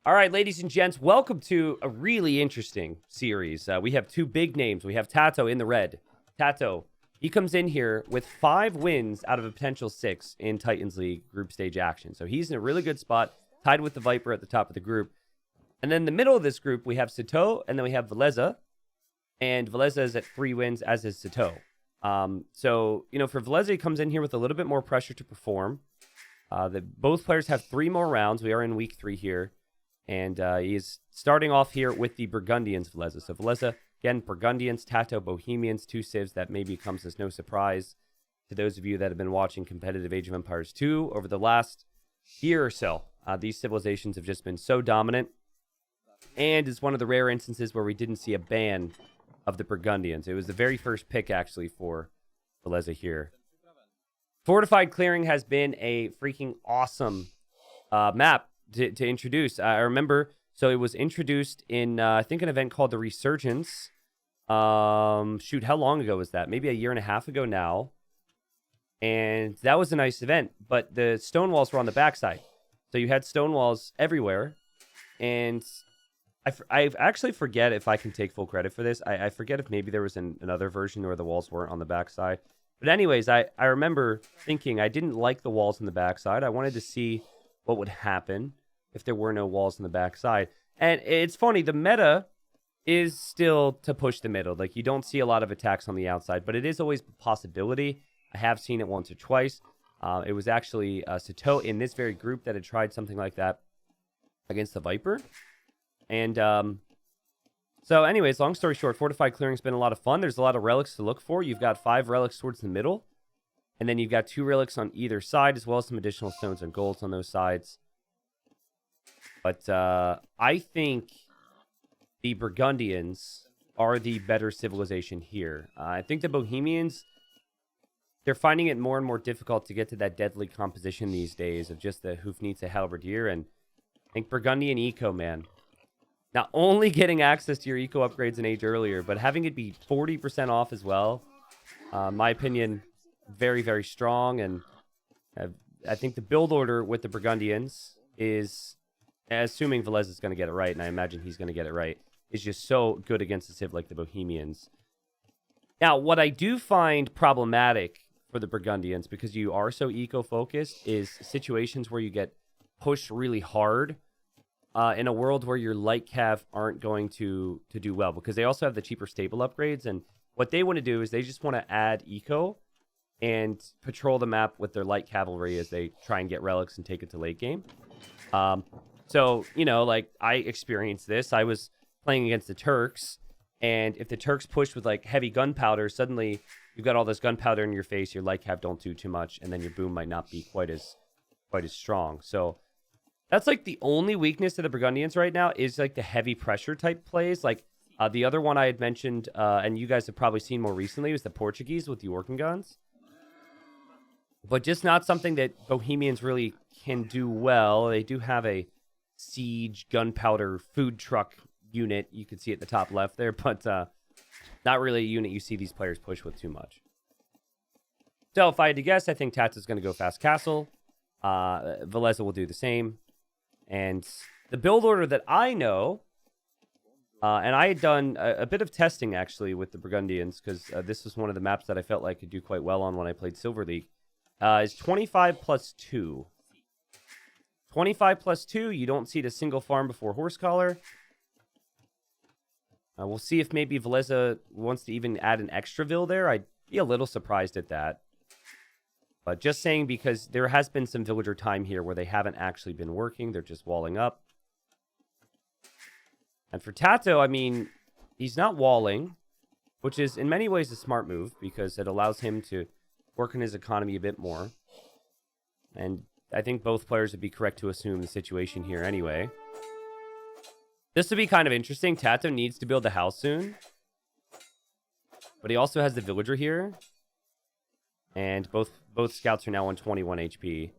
All right, ladies and gents, welcome to a really interesting series. We have two big names. We have TaToH in the red. TaToH, he comes in here with 5 wins out of a potential 6 in Titans League group stage action. So he's in a really good spot, tied with the Viper at the top of the group. And then in the middle of this group, we have TaToH, and then we have Villese. And Villese is at 3 wins, as is TaToH. So, for Villese, he comes in here with a little bit more pressure to perform. Both players have 3 more rounds. We are in week 3 here. And he's starting off here with the Burgundians, Villese. So Villese, again, Burgundians, TaToH, Bohemians, 2 civs. That maybe comes as no surprise to those of you that have been watching competitive Age of Empires 2 over the last year or so. These civilizations have just been so dominant. And it's one of the rare instances where we didn't see a ban of the Burgundians. It was the very first pick, actually, for Villese here. Fortified Clearing has been a freaking awesome map to introduce. I remember, so it was introduced in, I think, an event called the Resurgence. Shoot, how long ago was that? Maybe a year and a half ago now. And that was a nice event, but the stone walls were on the backside. So you had stone walls everywhere. And I actually forget if I can take full credit for this. I forget if maybe there was another version where the walls weren't on the backside. But anyways, I remember thinking I didn't like the walls on the backside. I wanted to see what would happen if there were no walls on the backside. And it's funny, the meta is still to push the middle. Like, you don't see a lot of attacks on the outside, but it is always a possibility. I have seen it once or twice. It was actually TaToH in this very group that had tried something like that against the Viper. And so anyways, long story short, Fortified Clearing's been a lot of fun. There's a lot of relics to look for. You've got 5 relics towards the middle. And then you've got 2 relics on either side, as well as some additional stones and golds on those sides. But I think the Burgundians are the better civilization here. I think the Bohemians, they're finding it more and more difficult to get to that deadly composition these days of just the Hoofnitsa Halberdier. And I think Burgundian Eco, man. Not only getting access to your Eco upgrades an age earlier, but having it be 40% off as well. My opinion, very, very strong. And I think the build order with the Burgundians is, assuming Villese is going to get it right, and I imagine he's going to get it right, is just so good against a civ like the Bohemians. Now, what I do find problematic for the Burgundians, because you are so eco-focused, is situations where you get pushed really hard in a world where your light cav aren't going to do well, because they also have the cheaper stable upgrades, and what they want to do is they just want to add eco and patrol the map with their light cavalry as they try and get relics and take it to late game. So, like, I experienced this. I was playing against the Turks, and if the Turks push with, like, heavy gunpowder, suddenly you've got all this gunpowder in your face, your light cav don't do too much, and then your boom might not be quite as strong. So that's, like, the only weakness of the Burgundians right now is, like, the heavy pressure type plays. Like, the other one I had mentioned, and you guys have probably seen more recently, was the Portuguese with the Orkan guns. But just not something that Bohemians really can do well. They do have a siege gunpowder food truck unit. You can see at the top left there, but not really a unit you see these players push with too much. So if I had to guess, I think TaToH is going to go fast castle. Villese will do the same. And the build order that I know, and I had done a bit of testing actually with the Burgundians, because this was one of the maps that I felt like I could do quite well on when I played Silver League. Is 25 plus 2. 25 plus 2, you don't see the single farm before Horse Collar. We'll see if maybe Villese wants to even add an extra Vill there. I'd be a little surprised at that. But just saying, because there has been some villager time here where they haven't actually been working. They're just walling up. And for TaToH, I mean, he's not walling, which is in many ways a smart move, because it allows him to work on his economy a bit more. And I think both players would be correct to assume the situation here anyway. This would be kind of interesting. TaToH needs to build a house soon. But he also has the villager here. And both scouts are now on 21 HP.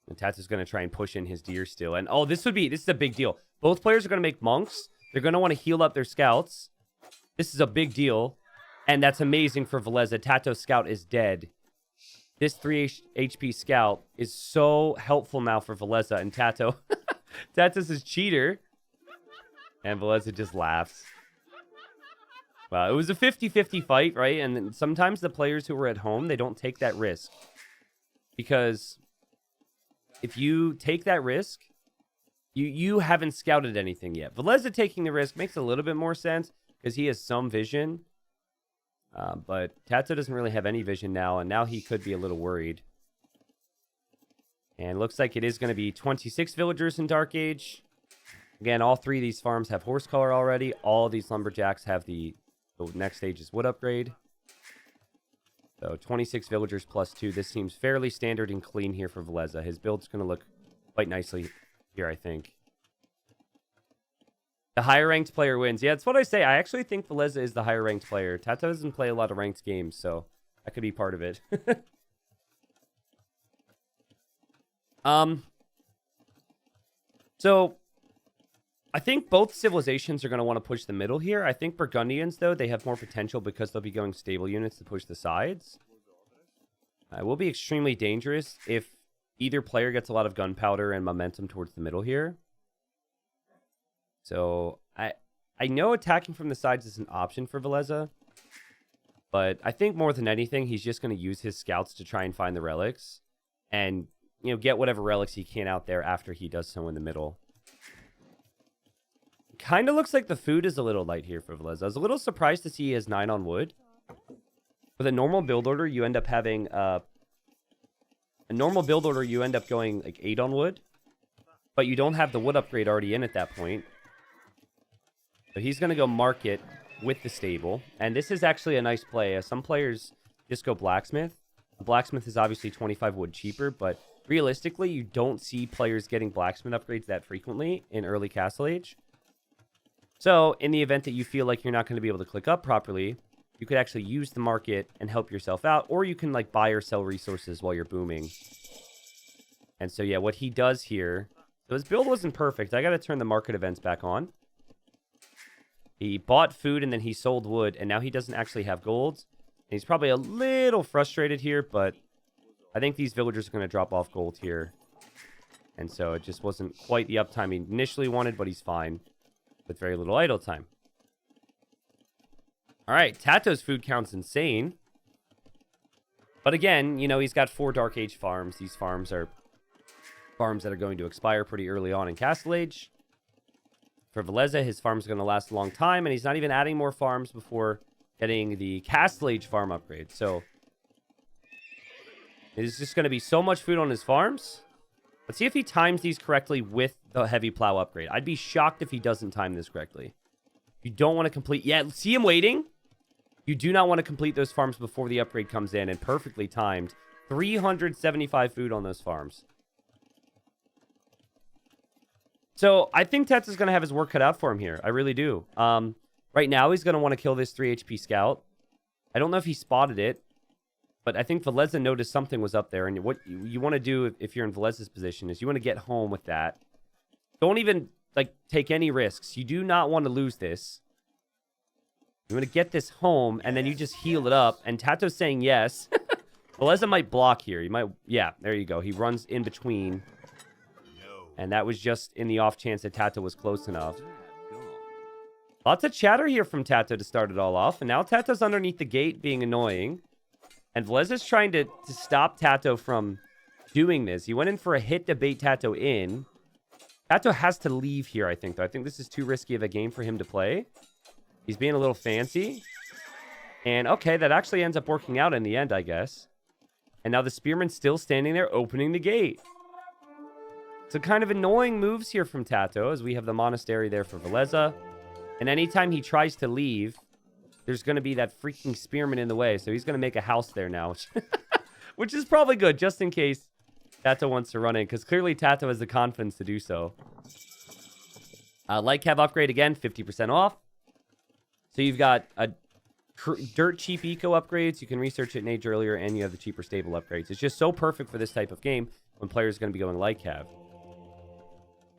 And TaToH's going to try and push in his deer still. And oh, this is a big deal. Both players are going to make monks. They're going to want to heal up their scouts. This is a big deal. And that's amazing for Villese. TaToH's scout is dead. This 3 HP scout is so helpful now for Villese, and TaToH TaToH says cheater. And Villese just laughs. Well, it was a 50-50 fight, right? And sometimes the players who were at home, they don't take that risk. Because if you take that risk, you haven't scouted anything yet. Villese taking the risk makes a little bit more sense because he has some vision. But TaToH doesn't really have any vision now, and now he could be a little worried. And looks like it is going to be 26 villagers in Dark Age. Again, all three of these farms have horse color already. All of these lumberjacks have the next stage's wood upgrade. So 26 villagers plus 2. This seems fairly standard and clean here for Villese. His build's going to look quite nicely here, I think. The higher ranked player wins. Yeah, that's what I say. I actually think Villese is the higher ranked player. TaToH doesn't play a lot of ranked games, so that could be part of it. So I think both civilizations are going to want to push the middle here. I think Burgundians, though, they have more potential because they'll be going stable units to push the sides. It will be extremely dangerous if either player gets a lot of gunpowder and momentum towards the middle here. So I know attacking from the sides is an option for Villese, but I think more than anything, he's just going to use his scouts to try and find the relics and, you know, get whatever relics he can out there after he does so in the middle. Kind of looks like the food is a little light here for Villese. I was a little surprised to see he has 9 on wood. With a normal build order, you end up having a normal build order, you end up going like 8 on wood, but you don't have the wood upgrade already in at that point. So he's going to go market with the stable, and this is actually a nice play. Some players just go blacksmith. Blacksmith is obviously 25 wood cheaper, but realistically, you don't see players getting blacksmith upgrades that frequently in early Castle Age. So, in the event that you feel like you're not going to be able to click up properly, you could actually use the market and help yourself out, or you can like buy or sell resources while you're booming. And so, yeah, what he does here, so his build wasn't perfect. I got to turn the market events back on. He bought food and then he sold wood, and now he doesn't actually have gold. And he's probably a little frustrated here, but I think these villagers are going to drop off gold here. And so it just wasn't quite the uptime he initially wanted, but he's fine with very little idle time. All right, TaToH's food count's insane. But again, you know, he's got 4 Dark Age farms. These farms are farms that are going to expire pretty early on in Castle Age. For Villese, his farm's going to last a long time, and he's not even adding more farms before getting the Castle Age farm upgrade. So it is just going to be so much food on his farms. Let's see if he times these correctly with the heavy plow upgrade. I'd be shocked if he doesn't time this correctly. You don't want to complete... Yeah, see him waiting? You do not want to complete those farms before the upgrade comes in, and perfectly timed. 375 food on those farms. So I think TaToH is going to have his work cut out for him here. I really do. Right now, he's going to want to kill this 3 HP scout. I don't know if he spotted it, but I think Villese noticed something was up there. And what you want to do if you're in Villese's position is you want to get home with that. Don't even like take any risks. You do not want to lose this. You want to get this home, and then you just heal it up. And TaToH's saying yes. Villese might block here. He might... Yeah, there you go. He runs in between. And that was just in the off chance that TaToH was close enough. Lots of chatter here from TaToH to start it all off. And now TaToH's underneath the gate being annoying. And Villese's trying to stop TaToH from doing this. He went in for a hit to bait TaToH in. TaToH has to leave here, I think, though. I think this is too risky of a game for him to play. He's being a little fancy. And, okay, that actually ends up working out in the end, I guess. And now the Spearman's still standing there opening the gate. So kind of annoying moves here from TaToH, as we have the monastery there for Villese. And anytime he tries to leave, there's going to be that freaking Spearman in the way. So he's going to make a house there now, which is probably good, just in case TaToH wants to run in, because clearly TaToH has the confidence to do so. Light Cav upgrade again, 50% off. So you've got a dirt cheap eco upgrades. You can research it in Age earlier, and you have the cheaper stable upgrades. It's just so perfect for this type of game when players are going to be going Light Cav.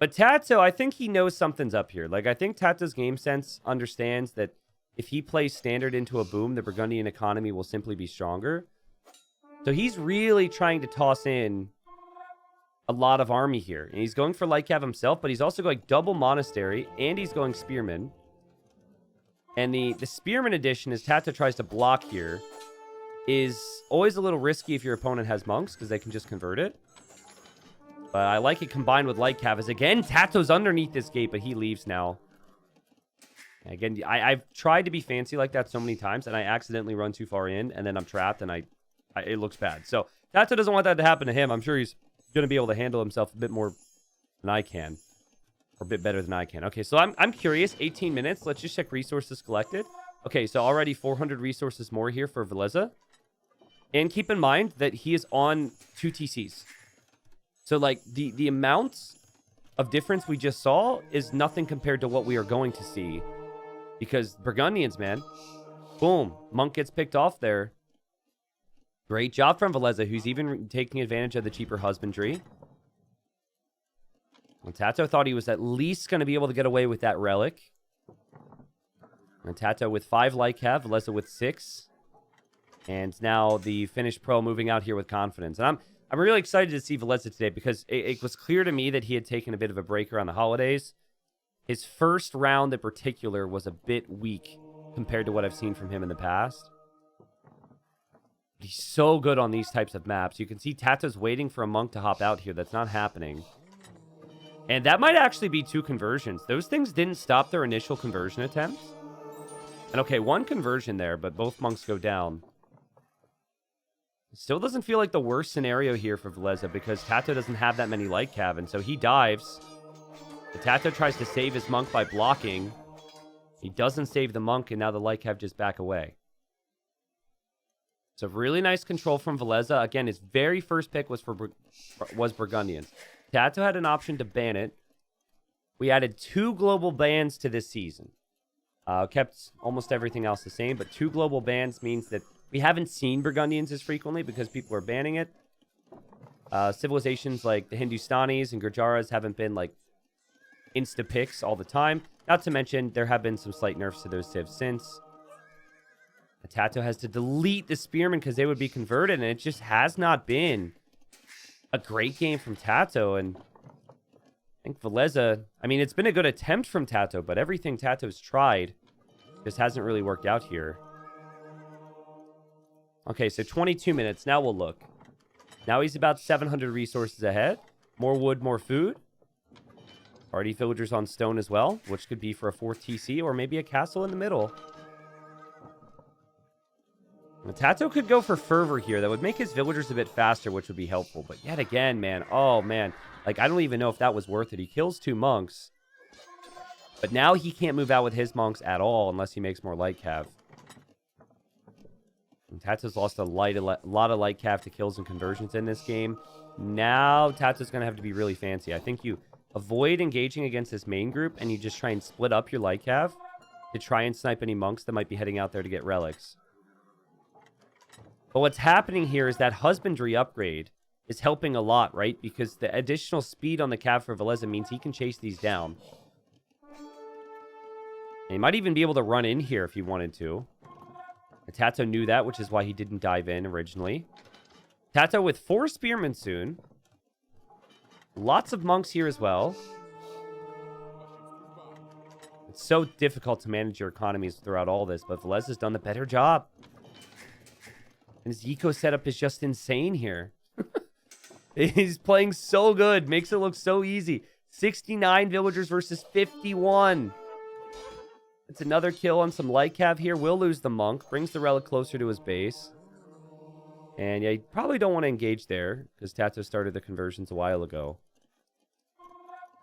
But TaToH, I think he knows something's up here. Like, I think TaToH's game sense understands that if he plays standard into a boom, the Burgundian economy will simply be stronger. So he's really trying to toss in a lot of army here. And he's going for Light Cav himself, but he's also going double Monastery, and he's going Spearman. And the Spearman edition, as TaToH tries to block here, is always a little risky if your opponent has monks, because they can just convert it. But I like it combined with Light Cav. As again, TaToH's underneath this gate, but he leaves now. Again, I've tried to be fancy like that so many times, and I accidentally run too far in, and then I'm trapped, and it looks bad. So TaToH doesn't want that to happen to him. I'm sure he's going to be able to handle himself a bit more than I can. Or a bit better than I can. Okay, so I'm curious. 18 minutes. Let's just check resources collected. Okay, so already 400 resources more here for Villese. And keep in mind that he is on 2 TCs. So, like, the amount of difference we just saw is nothing compared to what we are going to see. Because Burgundians, man. Boom. Monk gets picked off there. Great job from Villese, who's even taking advantage of the cheaper husbandry. And TaToH thought he was at least going to be able to get away with that relic. And TaToH with 5 Light Cav, Villese with 6. And now the Finnish pro moving out here with confidence. And I'm really excited to see Villese today because it was clear to me that he had taken a bit of a break around the holidays. His first round in particular was a bit weak compared to what I've seen from him in the past. He's so good on these types of maps. You can see TaToH's waiting for a monk to hop out here. That's not happening. And that might actually be 2 conversions. Those things didn't stop their initial conversion attempts. And okay, 1 conversion there, but both monks go down. Still doesn't feel like the worst scenario here for Villese because TaToH doesn't have that many Light Cav, and so he dives. The TaToH tries to save his monk by blocking. He doesn't save the monk, and now the Light Cav just back away. So really nice control from Villese. Again, his very first pick was Burgundians. TaToH had an option to ban it. We added 2 global bans to this season. Kept almost everything else the same, but 2 global bans means that we haven't seen Burgundians as frequently because people are banning it. Civilizations like the Hindustanis and Gurjaras haven't been like insta-picks all the time. Not to mention, there have been some slight nerfs to those civs since. TaToH has to delete the Spearmen because they would be converted, and it just has not been a great game from TaToH. And I think Villese, I mean, it's been a good attempt from TaToH, but everything TaToH's tried just hasn't really worked out here. Okay, so 22 minutes. Now we'll look. Now he's about 700 resources ahead. More wood, more food. Already villagers on stone as well, which could be for a 4th TC or maybe a castle in the middle. Now, TaToH could go for fervor here. That would make his villagers a bit faster, which would be helpful. But yet again, man. Oh, man. Like, I don't even know if that was worth it. He kills 2 monks. But now he can't move out with his monks at all unless he makes more Light Cav. And TaToH's lost a lot of Light Cav to kills and conversions in this game. Now TaToH's going to have to be really fancy. I think you avoid engaging against this main group and you just try and split up your Light Cav to try and snipe any monks that might be heading out there to get relics. But what's happening here is that husbandry upgrade is helping a lot, right? Because the additional speed on the Cav for Villese means he can chase these down. And he might even be able to run in here if he wanted to. And TaToH knew that, which is why he didn't dive in originally. TaToH with 4 spearmen soon. Lots of monks here as well. It's so difficult to manage your economies throughout all this, but Villese has done the better job. And his eco setup is just insane here. He's playing so good. Makes it look so easy. 69 villagers versus 51. It's another kill on some Light Cav here. Will lose the monk. Brings the relic closer to his base. And yeah, you probably don't want to engage there because TaToH started the conversions a while ago.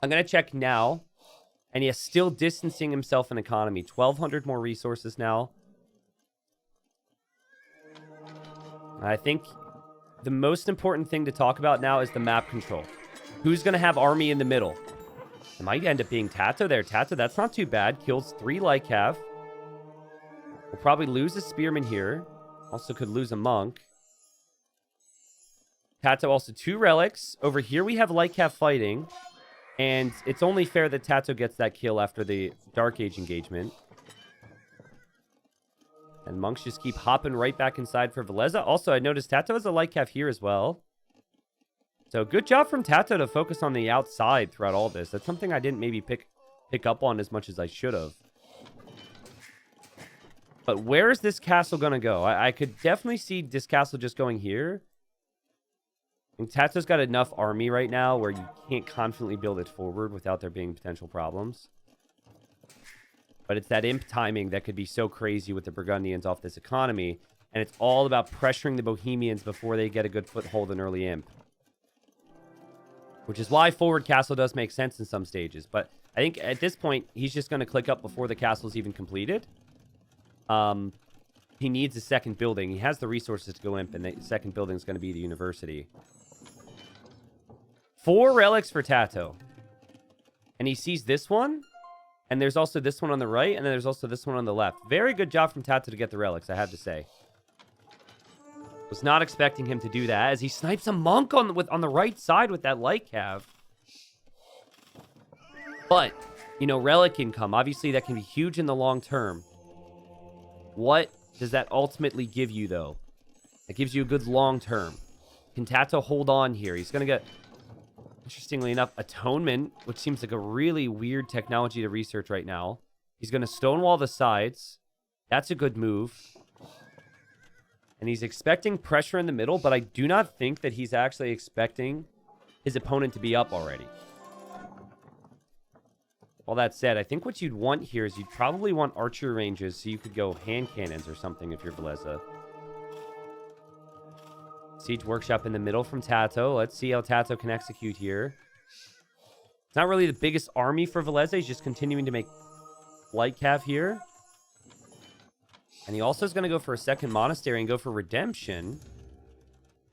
I'm going to check now. And he is still distancing himself in economy. 1,200 more resources now. I think the most important thing to talk about now is the map control. Who's going to have army in the middle? It might end up being TaToH there. TaToH, that's not too bad. Kills 3 Light Cav. We'll probably lose a spearman here. Also could lose a monk. TaToH also 2 relics. Over here we have Light Cav fighting. And it's only fair that TaToH gets that kill after the Dark Age engagement. And monks just keep hopping right back inside for Villese. Also, I noticed TaToH has a Light Cav here as well. So good job from TaToH to focus on the outside throughout all this. That's something I didn't maybe pick up on as much as I should have. But where is this castle going to go? I could definitely see this castle just going here. And TaToH's got enough army right now where you can't confidently build it forward without there being potential problems. But it's that imp timing that could be so crazy with the Burgundians off this economy. And it's all about pressuring the Bohemians before they get a good foothold in early imp. Which is why forward castle does make sense in some stages. But I think at this point, he's just going to click up before the castle's even completed. He needs a second building. He has the resources to go imp, and the second building is going to be the university. 4 relics for TaToH. And he sees this one. And there's also this one on the right. And then there's also this one on the left. Very good job from TaToH to get the relics, I have to say. Was not expecting him to do that as he snipes a monk on the right side with that light cav. But, you know, relic income, obviously that can be huge in the long term. What does that ultimately give you, though? It gives you a good long term. Can TaToH hold on here? He's going to get, interestingly enough, Atonement, which seems like a really weird technology to research right now. He's going to stonewall the sides. That's a good move. And he's expecting pressure in the middle, but I do not think that he's actually expecting his opponent to be up already. All that said, I think what you'd want here is you'd probably want archer ranges so you could go hand cannons or something if you're Villese. Siege Workshop in the middle from TaToH. Let's see how TaToH can execute here. It's not really the biggest army for Villese. He's just continuing to make light cav here. And he also is going to go for a second monastery and go for redemption.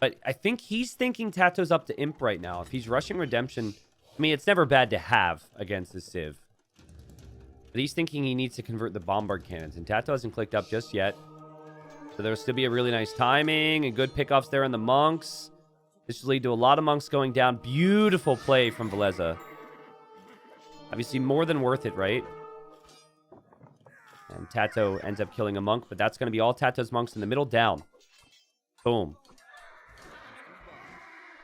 But I think he's thinking TaToH's up to imp right now. If he's rushing redemption, I mean, it's never bad to have against the Civ. But he's thinking he needs to convert the bombard cannons. And TaToH hasn't clicked up just yet. So there'll still be a really nice timing and good pickoffs there on the monks. This should lead to a lot of monks going down. Beautiful play from Villese. Obviously more than worth it, right? And TaToH ends up killing a monk, but that's going to be all TaToH's monks in the middle down. Boom.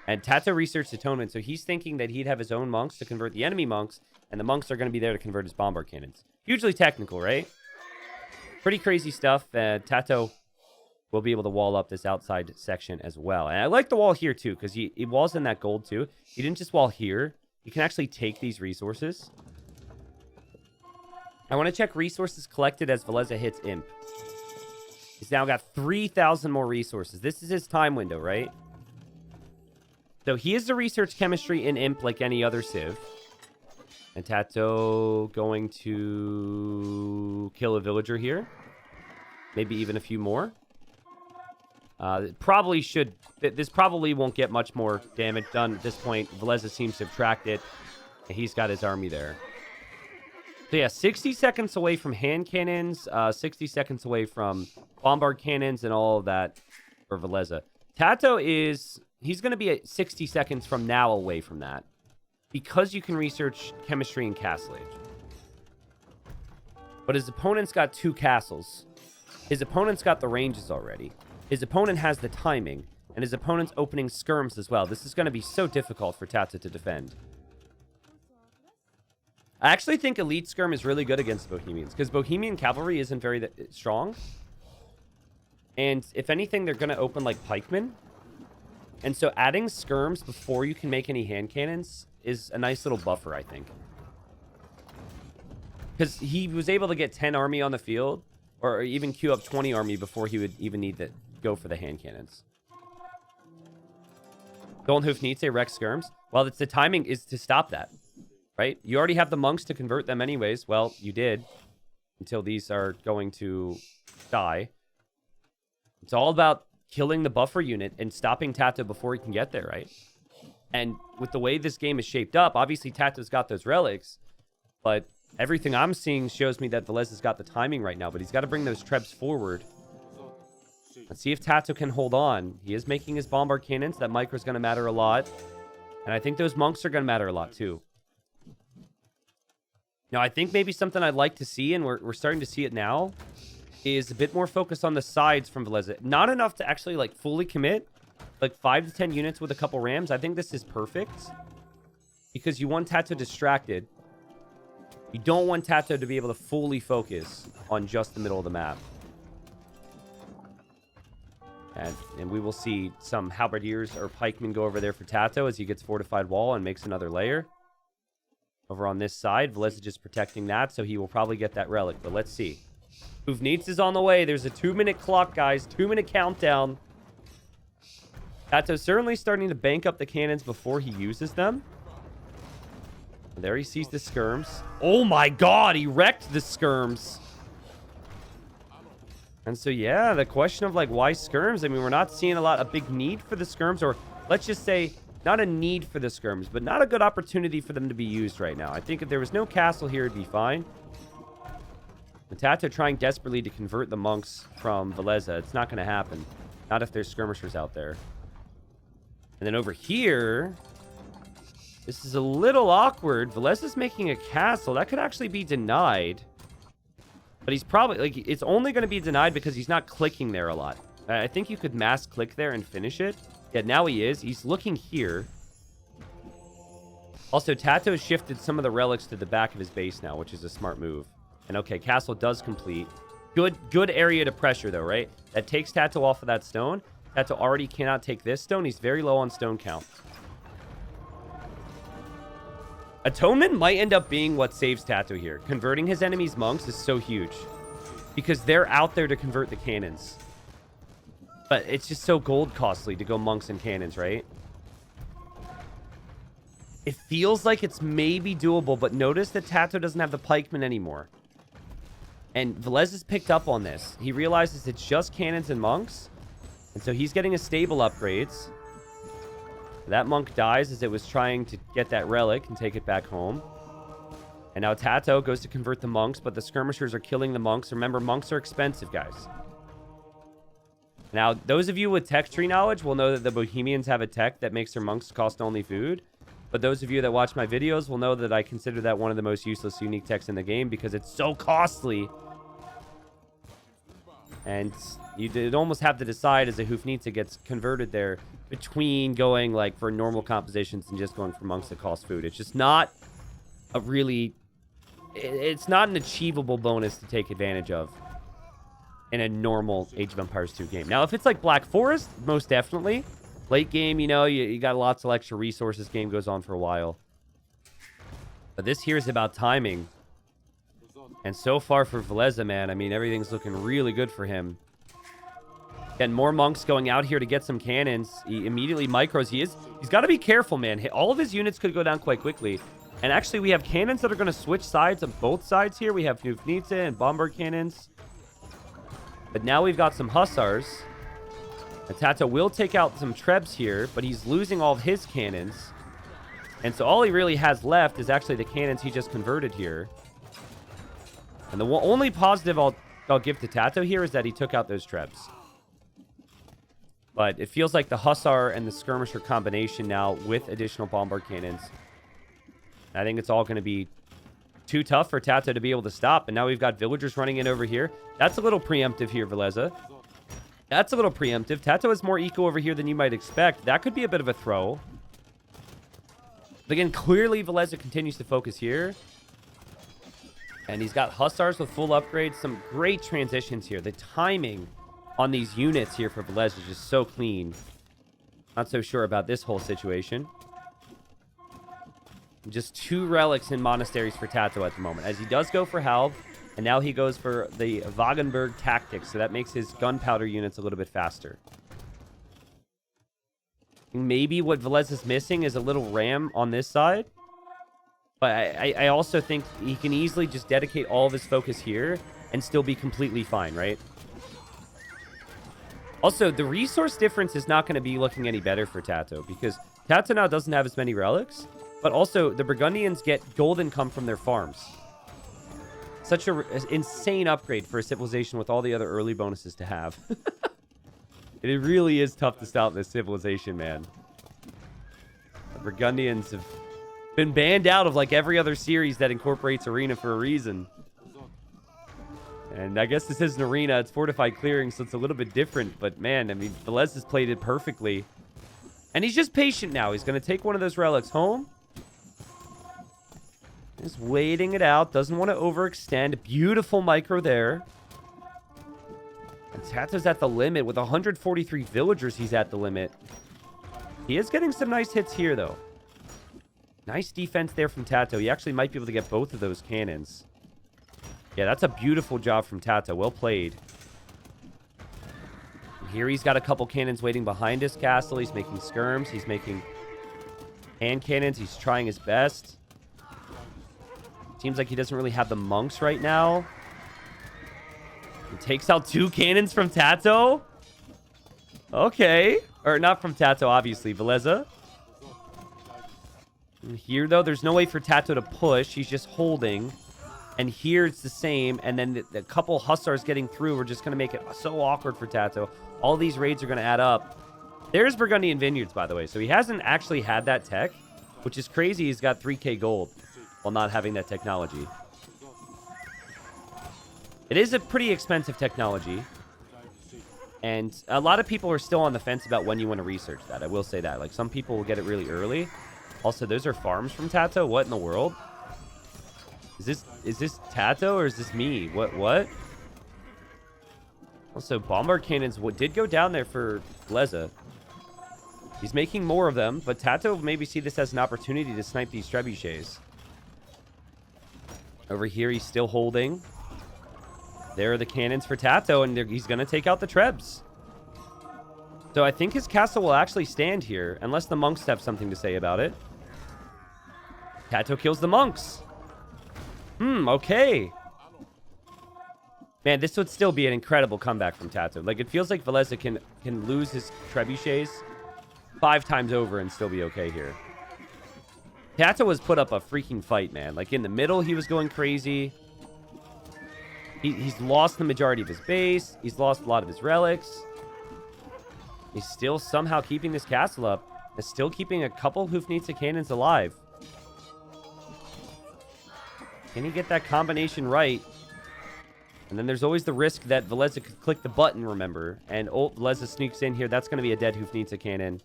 And TaToH researched Atonement, so he's thinking that he'd have his own monks to convert the enemy monks, and the monks are going to be there to convert his bombard cannons. Hugely technical, right? Pretty crazy stuff. TaToH will be able to wall up this outside section as well. And I like the wall here, too, because he walls in that gold, too. He didn't just wall here. He can actually take these resources. I want to check resources collected as Villese hits imp. He's now got 3,000 more resources. This is his time window, right? So he is the research chemistry in imp like any other civ. And TaToH going to kill a villager here. Maybe even a few more. Probably should... This probably won't get much more damage done at this point. Villese seems to have tracked it. And he's got his army there. So yeah, 60 seconds away from hand cannons, 60 seconds away from bombard cannons and all of that for Villese. TaToH is... He's going to be at 60 seconds from now away from that. Because you can research chemistry and castle age. But his opponent's got 2 castles. His opponent's got the ranges already. His opponent has the timing. And his opponent's opening skirms as well. This is going to be so difficult for TaToH to defend. I actually think Elite Skirm is really good against Bohemians. Because Bohemian cavalry isn't very strong. And if anything, they're going to open like pikemen. And so adding skirms before you can make any hand cannons is a nice little buffer, I think. Because he was able to get 10 army on the field. Or even queue up 20 army before he would even need to go for the hand cannons. Golden Hoof needs a Rex skirms. Well, it's the timing is to stop that. Right? You already have the monks to convert them anyways. Well, you did. Until these are going to die. It's all about killing the buffer unit and stopping TaToH before he can get there, right? And with the way this game is shaped up, obviously TaToH's got those relics, but everything I'm seeing shows me that Villese's got the timing right now, but he's got to bring those trebs forward. Let's see if TaToH can hold on. He is making his bombard cannons. That micro's going to matter a lot. And I think those monks are going to matter a lot too. Now, I think maybe something I'd like to see, and we're starting to see it now, is a bit more focus on the sides from Villese. Not enough to actually, like, fully commit, like 5 to 10 units with a couple rams, I think this is perfect. Because you want TaToH distracted. You don't want TaToH to be able to fully focus on just the middle of the map. And we will see some halberdiers or pikemen go over there for TaToH as he gets fortified wall and makes another layer. Over on this side, Villese is just protecting that, so he will probably get that relic. But let's see. Hoofneats is on the way. There's a 2-minute clock, guys. 2-minute countdown. TaToH certainly starting to bank up the cannons before he uses them. There he sees the skirms. Oh my god, he wrecked the skirms. And so, yeah, the question of, like, why skirms? I mean, we're not seeing a big need for the skirms, or let's just say, not a need for the skirms, but not a good opportunity for them to be used right now. I think if there was no castle here, it'd be fine. TaToH trying desperately to convert the monks from Villese. It's not going to happen. Not if there's skirmishers out there. And then over here... This is a little awkward. Villese is making a castle. That could actually be denied. But he's probably... like, it's only going to be denied because he's not clicking there a lot. I think you could mass click there and finish it. Yeah, now he is. He's looking here. Also, TaToH shifted some of the relics to the back of his base now, which is a smart move. And okay, castle does complete. Good area to pressure, though, right? That takes TaToH off of that stone. TaToH already cannot take this stone. He's very low on stone count. Atonement might end up being what saves TaToH here. Converting his enemies' monks is so huge. Because they're out there to convert the cannons. But it's just so gold costly to go monks and cannons, right? It feels like it's maybe doable, but notice that TaToH doesn't have the pikemen anymore. And Villese has picked up on this. He realizes it's just cannons and monks. And so he's getting a stable upgrades. That monk dies as it was trying to get that relic and take it back home. And now TaToH goes to convert the monks, but the skirmishers are killing the monks. Remember, monks are expensive, guys. Now, those of you with tech tree knowledge will know that the Bohemians have a tech that makes their monks cost only food. But those of you that watch my videos will know that I consider that one of the most useless unique techs in the game because it's so costly. And you'd almost have to decide as a Hoofneats gets converted there between going like for normal compositions and just going for monks that cost food. It's just not a really... It's not an achievable bonus to take advantage of in a normal Age of Empires 2 game. Now, if it's like Black Forest, most definitely. Late game, you know, you got lots of extra resources. Game goes on for a while. But this here is about timing. And so far for Villese, man, I mean, everything's looking really good for him. Getting more monks going out here to get some cannons. He immediately micros. He's got to be careful, man. All of his units could go down quite quickly. And actually, we have cannons that are going to switch sides on both sides here. We have Hoofneats and bombard cannons. But now we've got some hussars. And TaToH will take out some trebs here, but he's losing all of his cannons. And so all he really has left is actually the cannons he just converted here. And the only positive I'll give to TaToH here is that he took out those trebs. But it feels like the hussar and the skirmisher combination now with additional bombard cannons. I think it's all going to be too tough for TaToH to be able to stop. And now we've got villagers running in over here. That's a little preemptive here, Villese. That's a little preemptive. TaToH has more eco over here than you might expect. That could be a bit of a throw. But again, clearly Villese continues to focus here. And he's got hussars with full upgrades. Some great transitions here. The timing on these units here for Villese is just so clean. Not so sure about this whole situation. Just 2 relics in monasteries for TaToH at the moment. As he does go for Halb. And now he goes for the Wagenburg tactics. So that makes his gunpowder units a little bit faster. Maybe what Villese is missing is a little ram on this side. But I also think he can easily just dedicate all of his focus here and still be completely fine, right? Also, the resource difference is not going to be looking any better for TaToH because TaToH now doesn't have as many relics. But also, the Burgundians get gold income from their farms. Such an insane upgrade for a civilization with all the other early bonuses to have. It really is tough to stop this civilization, man. The Burgundians have been banned out of like every other series that incorporates arena for a reason. And I guess this is an arena. It's fortified clearing, so it's a little bit different. But man, I mean, Villese has played it perfectly. And he's just patient now. He's going to take one of those relics home. Just waiting it out. Doesn't want to overextend. Beautiful micro there. And TaToH's at the limit. With 143 villagers, he's at the limit. He is getting some nice hits here, though. Nice defense there from TaToH. He actually might be able to get both of those cannons. Yeah, that's a beautiful job from TaToH. Well played. Here he's got a couple cannons waiting behind his castle. He's making skirms. He's making hand cannons. He's trying his best. Seems like he doesn't really have the monks right now. He takes out 2 cannons from TaToH. Okay. Or not from TaToH, obviously. Villese. And here, though, there's no way for TaToH to push. He's just holding. And here it's the same. And then the couple Hussars getting through are just going to make it so awkward for TaToH. All these raids are going to add up. There's Burgundian Vineyards, by the way. So he hasn't actually had that tech, which is crazy. He's got 3k gold while not having that technology. It is a pretty expensive technology. And a lot of people are still on the fence about when you want to research that. I will say that. Like, some people will get it really early. Also, those are farms from TaToH. What in the world? Is this TaToH or is this me? What? Also, bombard cannons did go down there for Villese. He's making more of them, but TaToH maybe see this as an opportunity to snipe these trebuchets. Over here, he's still holding. There are the cannons for TaToH, and he's going to take out the trebs. So I think his castle will actually stand here, unless the monks have something to say about it. TaToH kills the monks. Okay. Man, this would still be an incredible comeback from TaToH. Like, it feels like Villese can lose his trebuchets 5 times over and still be okay here. TaToH has put up a freaking fight, man. Like, in the middle, he was going crazy. He's lost the majority of his base. He's lost a lot of his relics. He's still somehow keeping this castle up. He's still keeping a couple Hoofnitsa cannons alive. Can he get that combination right? And then there's always the risk that Villese could click the button, remember. And Villese sneaks in here. That's going to be a dead Hoofnitsa cannon.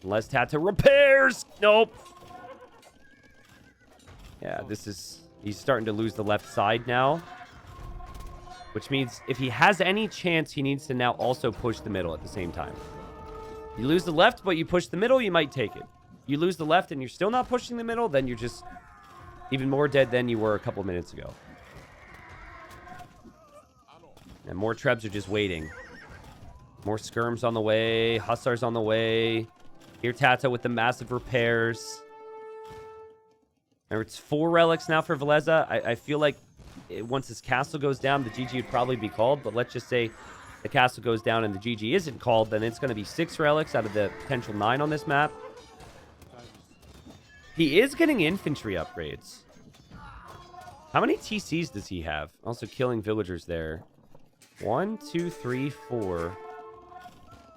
Unless TaToH repairs. Nope. Yeah, he's starting to lose the left side now. Which means if he has any chance, he needs to now also push the middle at the same time. You lose the left, but you push the middle, you might take it. You lose the left and you're still not pushing the middle, then you're just even more dead than you were a couple minutes ago. And more trebs are just waiting. More skirms on the way. Hussars on the way. Here TaToH with the massive repairs. Remember, it's 4 relics now for Villese. I feel like once his castle goes down, the GG would probably be called. But let's just say the castle goes down and the GG isn't called, then it's going to be 6 relics out of the potential 9 on this map. He is getting infantry upgrades. How many TCs does he have? Also killing villagers there. 1, 2, 3, 4.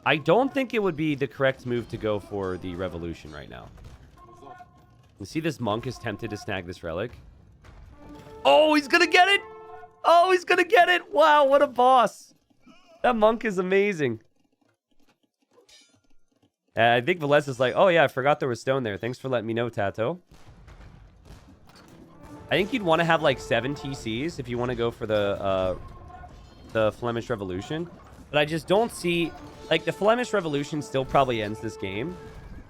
I don't think it would be the correct move to go for the revolution right now. You see this monk is tempted to snag this relic. Oh, he's going to get it. Oh, he's going to get it. Wow, what a boss. That monk is amazing. I think Villese is like, oh yeah, I forgot there was stone there. Thanks for letting me know, TaToH. I think you'd want to have like 7 TCs if you want to go for the Flemish Revolution. But I just don't see... Like, the Flemish Revolution still probably ends this game.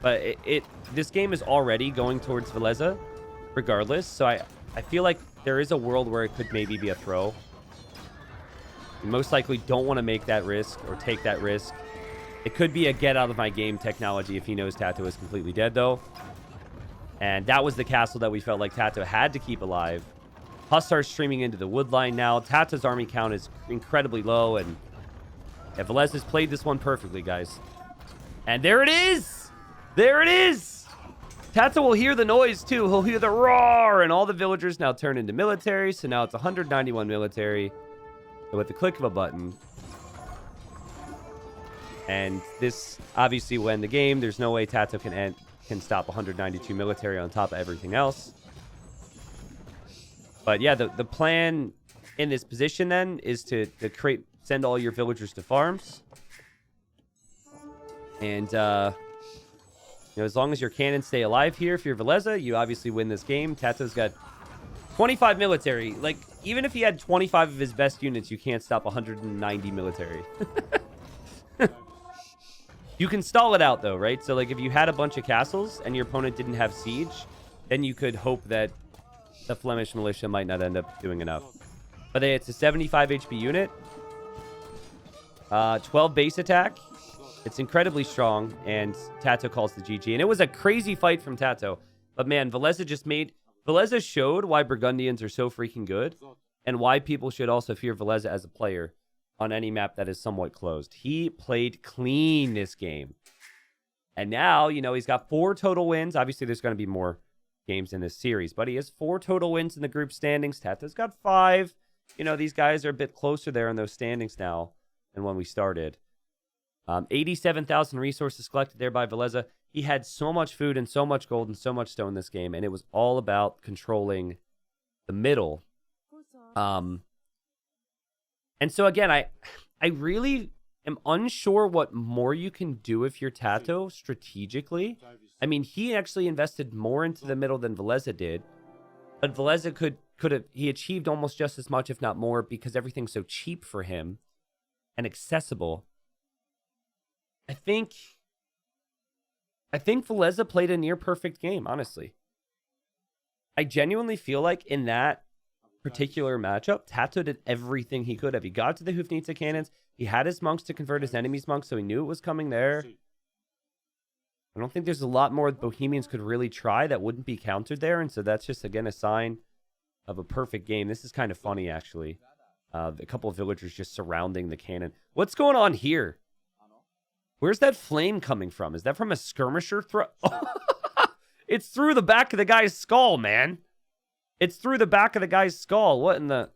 But this game is already going towards Villese, regardless. So I feel like there is a world where it could maybe be a throw. You most likely don't want to make that risk or take that risk. It could be a get out of my game technology if he knows TaToH is completely dead, though. And that was the castle that we felt like TaToH had to keep alive. Hussars streaming into the woodline now. TaToH's army count is incredibly low, and yeah, Villese has played this one perfectly, guys. And there it is! There it is! TaToH will hear the noise, too. He'll hear the roar, and all the villagers now turn into military. So now it's 191 military with the click of a button. And this obviously will end the game. There's no way TaToH can stop 192 military on top of everything else. But yeah, the plan in this position then is to send all your villagers to farms. And as long as your cannons stay alive here, if you're Villese, you obviously win this game. TaToH's got 25 military. Like, even if he had 25 of his best units, you can't stop 190 military. You can stall it out, though, right? So, like, if you had a bunch of castles and your opponent didn't have siege, then you could hope that the Flemish militia might not end up doing enough. But it's a 75 HP unit. 12 base attack. It's incredibly strong, and TaToH calls the GG. And it was a crazy fight from TaToH. But, man, Villese showed why Burgundians are so freaking good and why people should also fear Villese as a player on any map that is somewhat closed. He played clean this game. And now, he's got 4 total wins. Obviously, there's going to be more games in this series, but he has 4 total wins in the group standings. TaToH's got 5. These guys are a bit closer there in those standings now than when we started. 87,000 resources collected there by Villese. He had so much food and so much gold and so much stone this game, and it was all about controlling the middle. And so again, I really am unsure what more you can do if you're TaToH strategically. I mean, he actually invested more into the middle than Villese did, but Villese could have achieved almost just as much, if not more, because everything's so cheap for him and accessible. I think Villese played a near perfect game, honestly. I genuinely feel like in that particular matchup, TaToH did everything he could have. He got to the Hufnitsa cannons. He had his monks to convert his enemies' monks, so he knew it was coming there. I don't think there's a lot more Bohemians could really try that wouldn't be countered there, and so that's just, again, a sign of a perfect game. This is kind of funny, actually. A couple of villagers just surrounding the cannon. What's going on here? Where's that flame coming from? Is that from a skirmisher throw? It's through the back of the guy's skull, man. It's through the back of the guy's skull. What in the...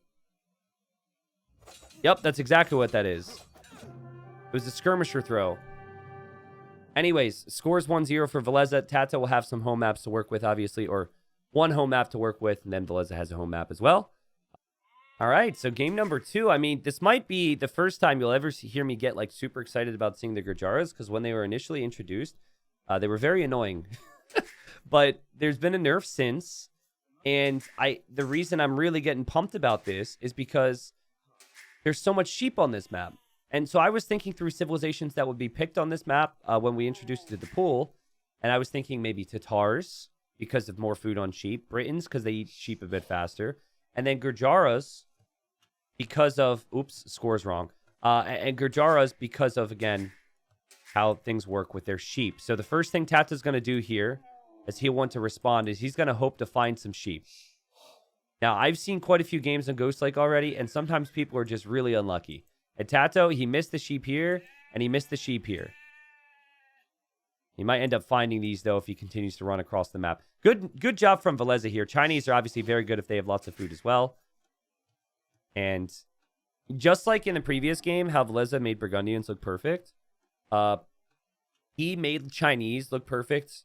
Yep, that's exactly what that is. It was a skirmisher throw. Anyways, scores 1-0 for Villese. TaToH will have some home maps to work with, obviously, or one home map to work with, and then Villese has a home map as well. All right, so game number 2. I mean, this might be the first time you'll ever hear me get, like, super excited about seeing the Gurjaras, because when they were initially introduced, they were very annoying. But there's been a nerf since, and the reason I'm really getting pumped about this is because there's so much sheep on this map. And so I was thinking through civilizations that would be picked on this map when we introduced it to the pool, and I was thinking maybe Tatars, because of more food on sheep, Britons, because they eat sheep a bit faster, and then Gurjaras, because of... Oops, score's wrong. And Gurjaras, because of, again, how things work with their sheep. So the first thing TaToH's going to do here, as he'll want to respond, is he's going to hope to find some sheep. Now, I've seen quite a few games on Ghost Lake already, and sometimes people are just really unlucky. At TaToH, he missed the sheep here, and he missed the sheep here. He might end up finding these, though, if he continues to run across the map. Good job from Villese here. Chinese are obviously very good if they have lots of food as well. And just like in the previous game, how Villese made Burgundians look perfect, he made Chinese look perfect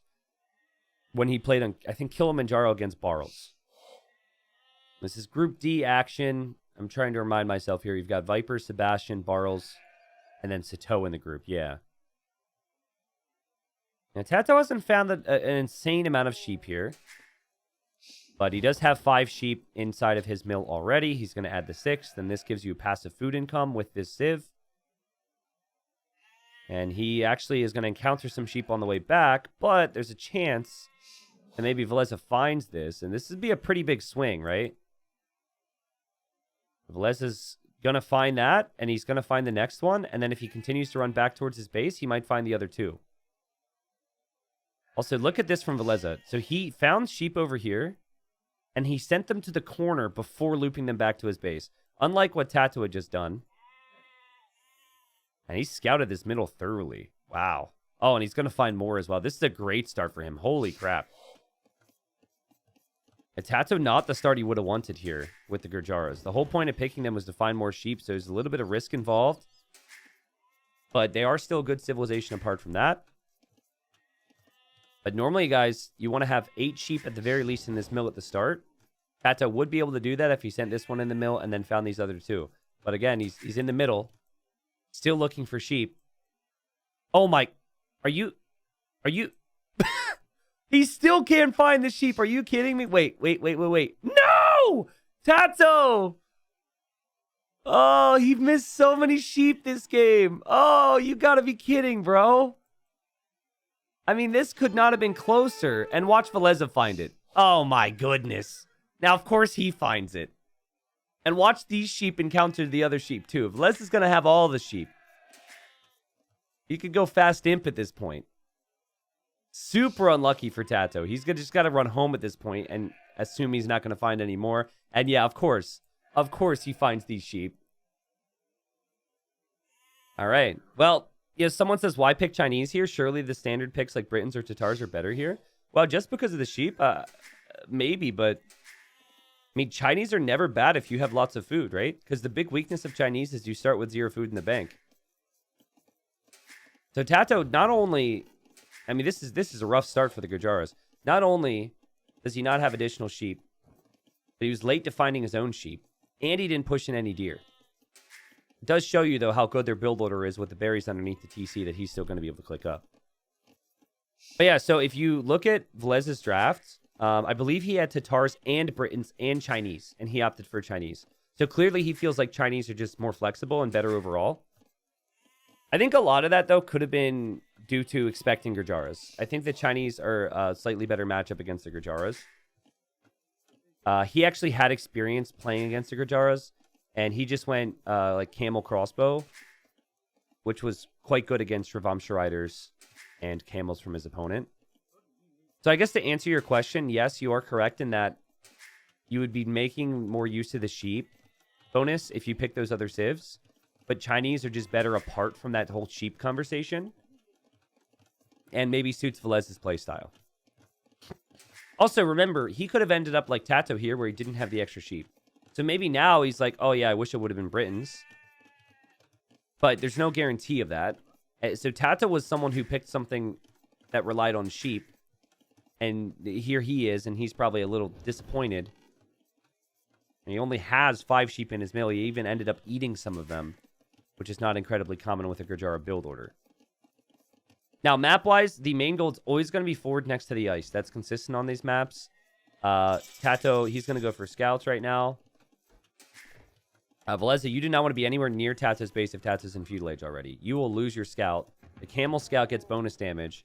when he played on, I think, Kilimanjaro against Barles. This is Group D action. I'm trying to remind myself here. You've got Viper, Sebastian, Barles, and then TaToH in the group. Yeah. Now, TaToH hasn't found an insane amount of sheep here. But he does have 5 sheep inside of his mill already. He's going to add the 6th, and this gives you passive food income with this Civ. And he actually is going to encounter some sheep on the way back, but there's a chance that maybe Villese finds this, and this would be a pretty big swing, right? Villese's going to find that, and he's going to find the next one, and then if he continues to run back towards his base, he might find the other 2. Also, look at this from Villese. So he found sheep over here, and he sent them to the corner before looping them back to his base. Unlike what TaToH had just done. And he scouted this middle thoroughly. Wow. Oh, and he's going to find more as well. This is a great start for him. Holy crap. TaToH not the start he would have wanted here with the Gurjaras. The whole point of picking them was to find more sheep, so there's a little bit of risk involved. But they are still a good civilization apart from that. But normally, guys, you want to have 8 sheep at the very least in this mill at the start. TaToH would be able to do that if he sent this one in the mill and then found these other 2. But again, he's in the middle, still looking for sheep. Oh my... Are you... He still can't find the sheep. Are you kidding me? Wait. No! TaToH! Oh, he missed so many sheep this game. Oh, you gotta be kidding, bro. I mean, this could not have been closer. And watch Villese find it. Oh, my goodness. Now, of course, he finds it. And watch these sheep encounter the other sheep, too. Villese is going to have all the sheep. He could go fast imp at this point. Super unlucky for TaToH. He's just got to run home at this point and assume he's not going to find any more. And yeah, of course. Of course he finds these sheep. All right. Well, someone says, why pick Chinese here? Surely the standard picks like Britons or Tatars are better here. Well, just because of the sheep? Maybe, but... I mean, Chinese are never bad if you have lots of food, right? Because the big weakness of Chinese is you start with 0 food in the bank. So TaToH not only... I mean, this is a rough start for the Gujaras. Not only does he not have additional sheep, but he was late to finding his own sheep, and he didn't push in any deer. It does show you, though, how good their build order is with the berries underneath the TC that he's still going to be able to click up. But yeah, so if you look at Villese's drafts, I believe he had Tatars and Britons and Chinese, and he opted for Chinese. So clearly he feels like Chinese are just more flexible and better overall. I think a lot of that, though, could have been due to expecting Gujaras. I think the Chinese are a slightly better matchup against the Gujaras. He actually had experience playing against the Gujaras, and he just went like camel crossbow, which was quite good against Ravamsha riders and camels from his opponent. So I guess to answer your question, yes, you are correct in that you would be making more use of the sheep bonus if you pick those other civs. But Chinese are just better apart from that whole sheep conversation. And maybe suits Villese's playstyle. Also, remember, he could have ended up like TaToH here where he didn't have the extra sheep. So maybe now he's like, oh yeah, I wish it would have been Britons. But there's no guarantee of that. So TaToH was someone who picked something that relied on sheep. And here he is, and he's probably a little disappointed. And he only has 5 sheep in his mill. He even ended up eating some of them, which is not incredibly common with a Gurjara build order. Now, map-wise, the main goal is always going to be forward next to the ice. That's consistent on these maps. TaToH, he's going to go for scouts right now. Villese, you do not want to be anywhere near TaToH's base if TaToH's in feudal age already. You will lose your scout. The camel scout gets bonus damage.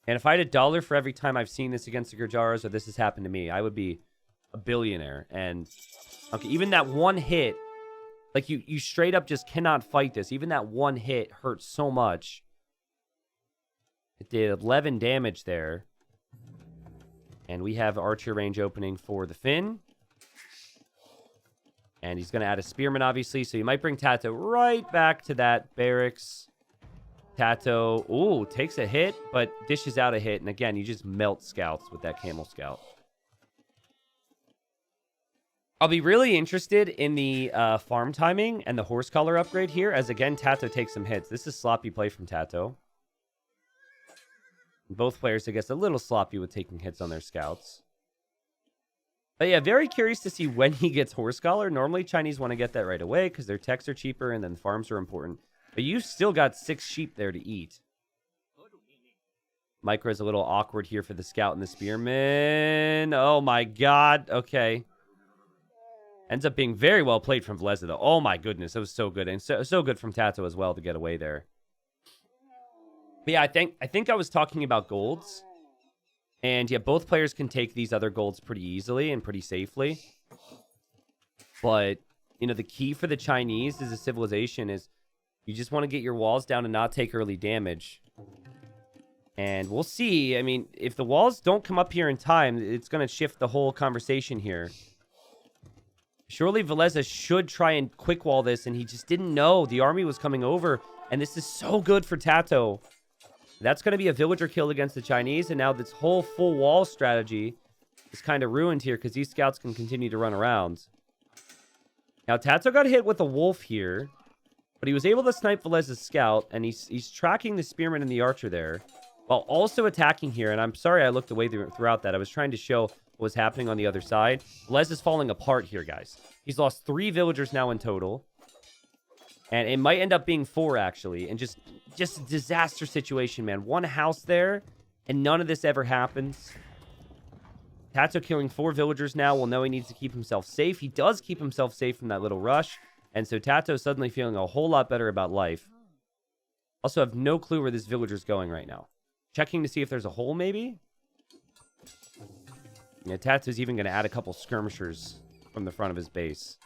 And if I had $1 for every time I've seen this against the Gurjaras or this has happened to me, I would be a billionaire. And okay, even that one hit, like you straight up just cannot fight this. Even that one hit hurts so much. It did 11 damage there. And we have archer range opening for the Finn. And he's going to add a spearman, obviously. So you might bring TaToH right back to that barracks. TaToH, ooh, takes a hit, but dishes out a hit. And again, you just melt scouts with that camel scout. I'll be really interested in the farm timing and the horse collar upgrade here, as again, TaToH takes some hits. This is sloppy play from TaToH. Both players, I guess, a little sloppy with taking hits on their scouts. But yeah, very curious to see when he gets horse collar. Normally, Chinese want to get that right away because their techs are cheaper and then farms are important. But you've still got 6 sheep there to eat. Micro's a little awkward here for the scout and the spearman. Oh my god. Okay. Ends up being very well played from Villese, though. Oh my goodness, that was so good. And so good from TaToH as well to get away there. But yeah, I think I was talking about golds. And yeah, both players can take these other golds pretty easily and pretty safely. But, you know, the key for the Chinese as a civilization is you just want to get your walls down and not take early damage. And we'll see. I mean, if the walls don't come up here in time, it's going to shift the whole conversation here. Surely Villese should try and quick wall this, and he just didn't know the army was coming over. And this is so good for TaToH. That's going to be a villager kill against the Chinese, and now this whole full wall strategy is kind of ruined here because these scouts can continue to run around. Now, TaToH got hit with a wolf here, but he was able to snipe Villese's scout, and he's tracking the spearman and the archer there, while also attacking here. And I'm sorry I looked away throughout that. I was trying to show what was happening on the other side. Villese is falling apart here, guys. He's lost 3 villagers now in total. And it might end up being 4, actually. And just a disaster situation, man. 1 house there, and none of this ever happens. TaToH killing 4 villagers now. We'll know he needs to keep himself safe. He does keep himself safe from that little rush. And so TaToH suddenly feeling a whole lot better about life. Also have no clue where this villager's going right now. Checking to see if there's a hole, maybe? Yeah, TaToH's even going to add a couple skirmishers from the front of his base.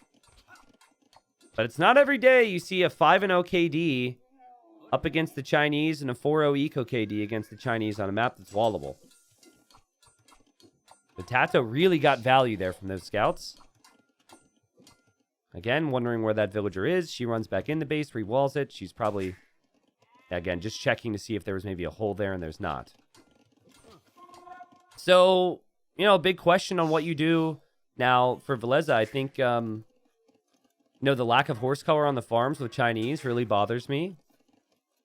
But it's not every day you see a 5-0 KD up against the Chinese and a 4-0 Eco KD against the Chinese on a map that's wallable. But TaToH really got value there from those scouts. Again, wondering where that villager is. She runs back in the base, re-walls it. She's probably, again, just checking to see if there was maybe a hole there, and there's not. So, you know, big question on what you do now for Villese. I think, you know, the lack of horse color on the farms with Chinese really bothers me.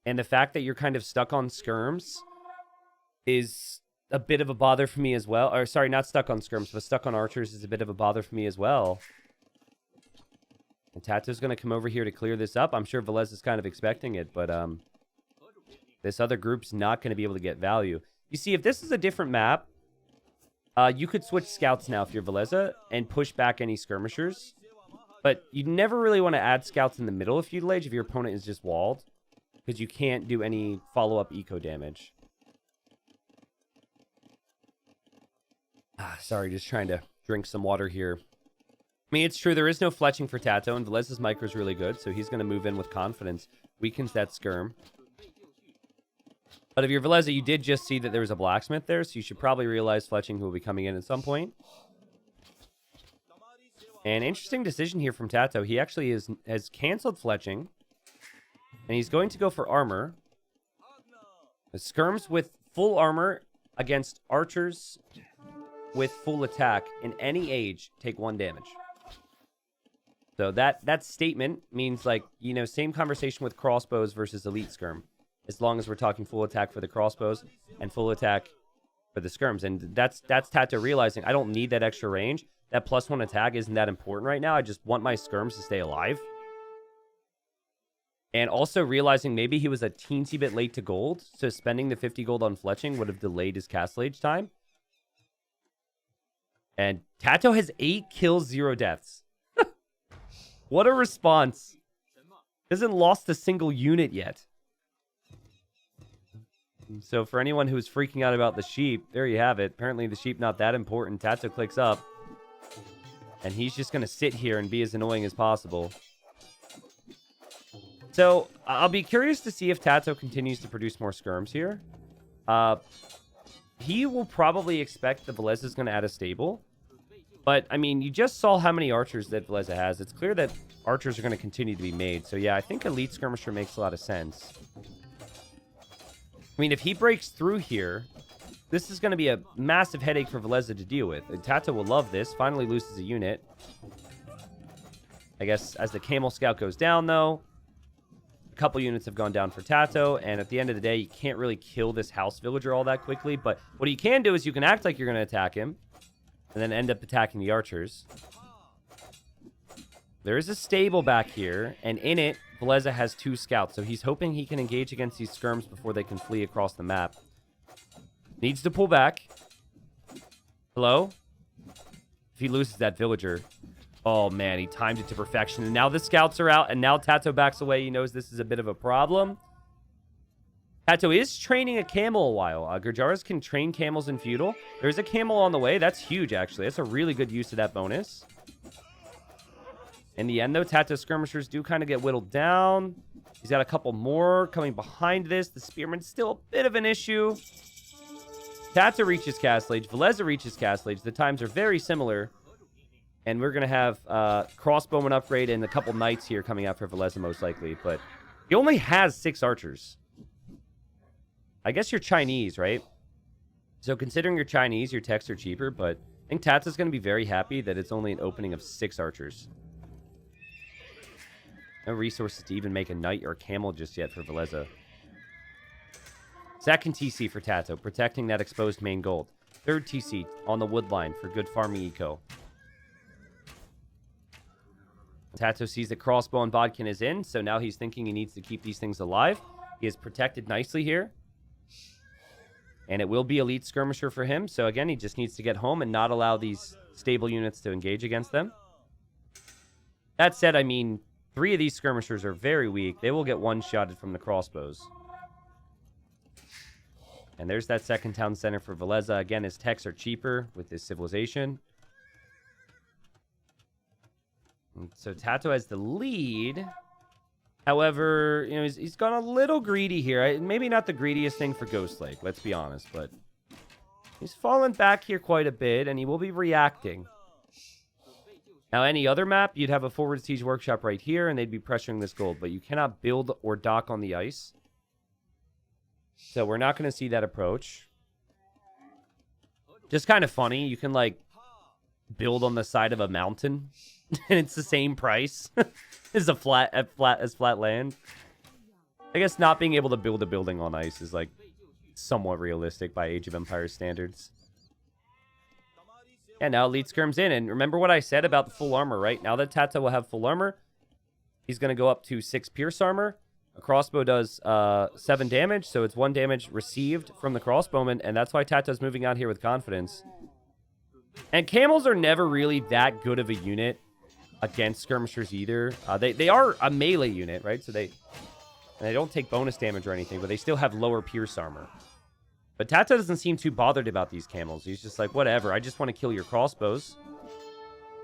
And the fact that you're kind of stuck on skirms is a bit of a bother for me as well. Or, sorry, not stuck on skirms, but stuck on archers is a bit of a bother for me as well. And TaToH's going to come over here to clear this up. I'm sure Villese is kind of expecting it, but this other group's not going to be able to get value. You see, if this is a different map, you could switch scouts now if you're Villese and push back any skirmishers. But you never really want to add scouts in the middle of feudal age if your opponent is just walled, because you can't do any follow-up eco damage. Sorry, just trying to drink some water here. I mean, it's true, there is no fletching for TaToH, and Villese's micro is really good, so he's going to move in with confidence. Weakens that skirm. But if you're Villese, you did just see that there was a blacksmith there, so you should probably realize fletching will be coming in at some point. An interesting decision here from TaToH. He actually has canceled fletching, and he's going to go for armor. The skirms with full armor against archers with full attack in any age take 1 damage. So that statement means, like, you know, same conversation with crossbows versus elite skirm. As long as we're talking full attack for the crossbows and full attack for the skirms. And that's TaToH realizing I don't need that extra range. That +1 attack isn't that important right now. I just want my skirms to stay alive. And also realizing maybe he was a teensy bit late to gold. So spending the 50 gold on fletching would have delayed his castle age time. And TaToH has 8 kills, 0 deaths. What a response. Hasn't lost a single unit yet. So for anyone who's freaking out about the sheep, there you have it. Apparently the sheep not that important. TaToH clicks up. And he's just going to sit here and be as annoying as possible. So I'll be curious to see if TaToH continues to produce more skirms here. He will probably expect that Villese is going to add a stable. But, I mean, you just saw how many archers that Villese has. It's clear that archers are going to continue to be made. So, yeah, I think Elite Skirmisher makes a lot of sense. I mean, if he breaks through here, this is going to be a massive headache for Villese to deal with. And TaToH will love this. Finally loses a unit. I guess as the Camel Scout goes down, though, a couple units have gone down for TaToH. And at the end of the day, you can't really kill this house villager all that quickly. But what you can do is you can act like you're going to attack him. And then end up attacking the archers. There is a stable back here. And in it, Villese has 2 scouts. So he's hoping he can engage against these skirms before they can flee across the map. Needs to pull back. Hello? If he loses that villager. Oh, man. He timed it to perfection. And now the scouts are out. And now TaToH backs away. He knows this is a bit of a problem. TaToH is training a camel a while. Gurjaras can train camels in feudal. There's a camel on the way. That's huge, actually. That's a really good use of that bonus. In the end, though, TaToH skirmishers do kind of get whittled down. He's got a couple more coming behind this. The spearman's still a bit of an issue. TaToH reaches castle age. Villese reaches castle age. The times are very similar. And we're going to have crossbowman upgrade and a couple knights here coming out for Villese, most likely. But he only has 6 archers. I guess you're Chinese, right? So considering you're Chinese, your techs are cheaper, but I think TaToH's going to be very happy that it's only an opening of 6 archers. No resources to even make a knight or a camel just yet for Villese. Second TC for TaToH, protecting that exposed main gold. Third TC on the wood line for good farming eco. TaToH sees that crossbow and bodkin is in, so now he's thinking he needs to keep these things alive. He is protected nicely here. And it will be elite skirmisher for him. So again, he just needs to get home and not allow these stable units to engage against them. That said, I mean, 3 of these skirmishers are very weak. They will get one-shotted from the crossbows. And there's that second town center for Villese. Again, his techs are cheaper with his civilization. And so TaToH has the lead. However, you know, he's gone a little greedy here. Maybe not the greediest thing for Ghost Lake, let's be honest. But he's fallen back here quite a bit, and he will be reacting. Now, any other map, you'd have a forward siege workshop right here, and they'd be pressuring this gold. But you cannot build or dock on the ice. So we're not going to see that approach. Just kind of funny. You can, like, build on the side of a mountain, and it's the same price as flat land. I guess not being able to build a building on ice is, like, somewhat realistic by Age of Empires standards. Yeah, now Elite Skirm's in. And remember what I said about the full armor, right? Now that TaToH will have full armor, he's going to go up to 6 pierce armor. A crossbow does 7 damage, so it's 1 damage received from the crossbowman, and that's why TaToH's moving out here with confidence. And camels are never really that good of a unit against skirmishers either. They are a melee unit, right? So they don't take bonus damage or anything, but they still have lower pierce armor. But TaToH doesn't seem too bothered about these camels. He's just like, whatever, I just want to kill your crossbows.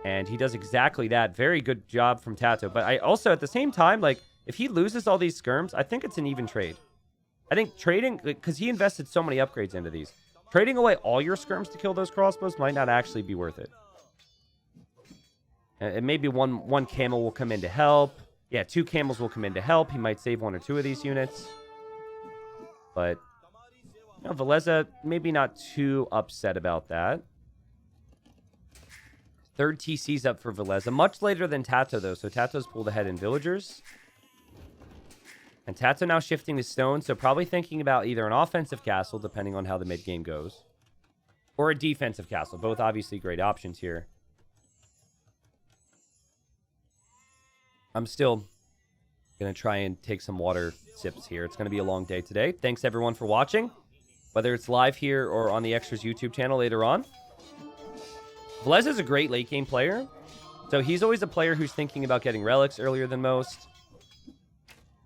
And he does exactly that. Very good job from TaToH. But I also, at the same time, like, if he loses all these skirms, I think it's an even trade. I think trading, because he invested so many upgrades into these, trading away all your skirms to kill those crossbows might not actually be worth it. And maybe one camel will come in to help. Yeah, 2 camels will come in to help. He might save 1 or 2 of these units. But, you know, Villese, maybe not too upset about that. 3rd TC's up for Villese. Much later than TaToH, though. So TaToH's pulled ahead in villagers. And TaToH now shifting to stone. So probably thinking about either an offensive castle, depending on how the mid-game goes, or a defensive castle. Both obviously great options here. I'm still going to try and take some water sips here. It's going to be a long day today. Thanks, everyone, for watching. Whether it's live here or on the Extras YouTube channel later on. Villese is a great late game player. So he's always a player who's thinking about getting relics earlier than most.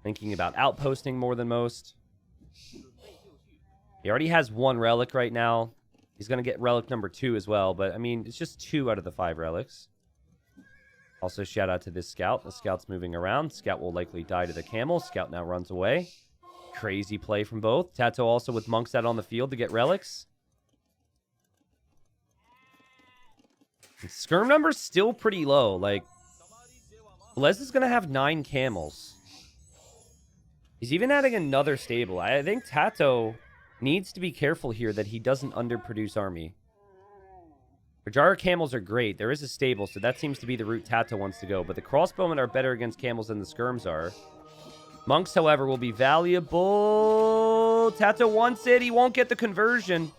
Thinking about outposting more than most. He already has 1 relic right now. He's going to get relic number 2 as well. But, I mean, it's just 2 out of the 5 relics. Also, shout out to this scout. The scout's moving around. Scout will likely die to the camel. Scout now runs away. Crazy play from both. TaToH also with monks out on the field to get relics. And skirm number's still pretty low. Like, Villese is going to have 9 camels. He's even adding another stable. I think TaToH needs to be careful here that he doesn't underproduce army. Rajara camels are great. There is a stable, so that seems to be the route TaToH wants to go. But the crossbowmen are better against camels than the skirms are. Monks, however, will be valuable. TaToH wants it. He won't get the conversion.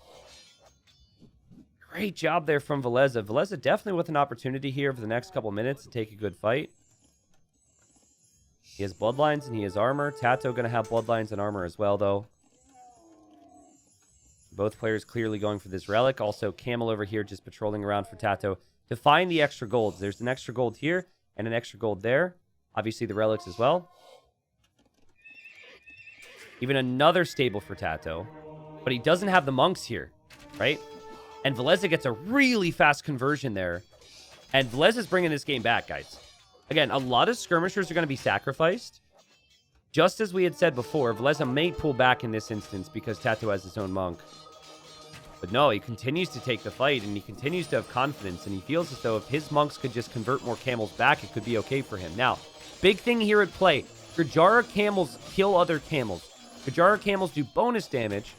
Great job there from Villese. Villese definitely with an opportunity here for the next couple minutes to take a good fight. He has bloodlines and he has armor. TaToH going to have bloodlines and armor as well, though. Both players clearly going for this relic. Also, Camel over here just patrolling around for TaToH to find the extra golds. There's an extra gold here and an extra gold there. Obviously, the relics as well. Even another stable for TaToH. But he doesn't have the monks here, right? And Villese gets a really fast conversion there. And Villese is bringing this game back, guys. Again, a lot of skirmishers are going to be sacrificed. Just as we had said before, Villese may pull back in this instance because TaToH has his own monk. But no, he continues to take the fight, and he continues to have confidence, and he feels as though if his monks could just convert more camels back, it could be okay for him. Now, big thing here at play. Gajara camels kill other camels. Gajara camels do bonus damage.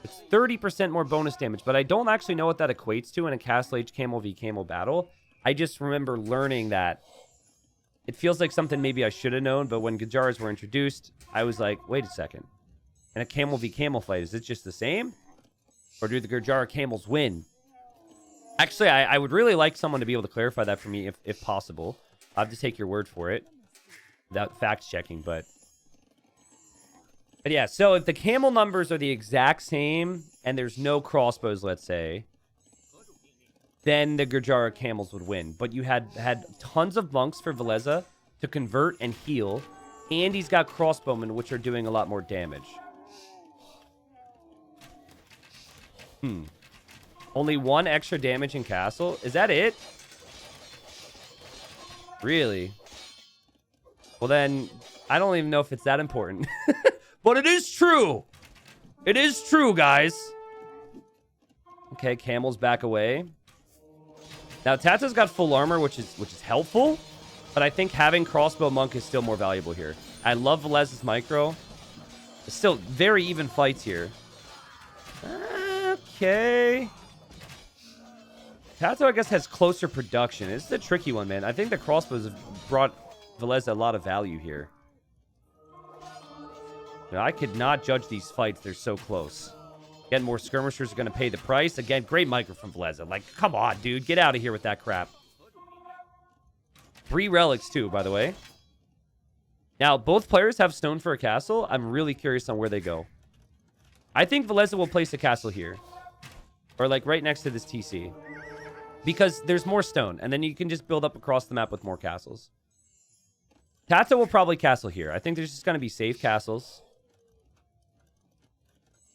It's 30% more bonus damage, but I don't actually know what that equates to in a Castle Age camel v camel battle. I just remember learning that. It feels like something maybe I should have known, but when Gajaras were introduced, I was like, wait a second. In a camel v camel fight, is it just the same? Or do the Gajara camels win? Actually, I would really like someone to be able to clarify that for me if possible. I'll have to take your word for it without fact checking, but yeah, so if the camel numbers are the exact same and there's no crossbows, let's say, then the Gurjara camels would win. But you had tons of monks for Villese to convert and heal, and he's got crossbowmen, which are doing a lot more damage. Only 1 extra damage in castle? Is that it? Really? Well, then, I don't even know if it's that important. But it is true. It is true, guys. Okay, camels back away. Now, TaToH's got full armor, which is helpful. But I think having crossbow monk is still more valuable here. I love Villese's micro. It's still very even fights here. Okay. TaToH, I guess, has closer production. This is a tricky one, man. I think the crossbows have brought Villese a lot of value here. Now, I could not judge these fights. They're so close. Again, more skirmishers are going to pay the price. Again, great micro from Villese. Like, come on, dude. Get out of here with that crap. 3 relics, too, by the way. Now, both players have stone for a castle. I'm really curious on where they go. I think Villese will place a castle here. Or, like, right next to this TC. Because there's more stone. And then you can just build up across the map with more castles. TaToH will probably castle here. I think there's just going to be safe castles.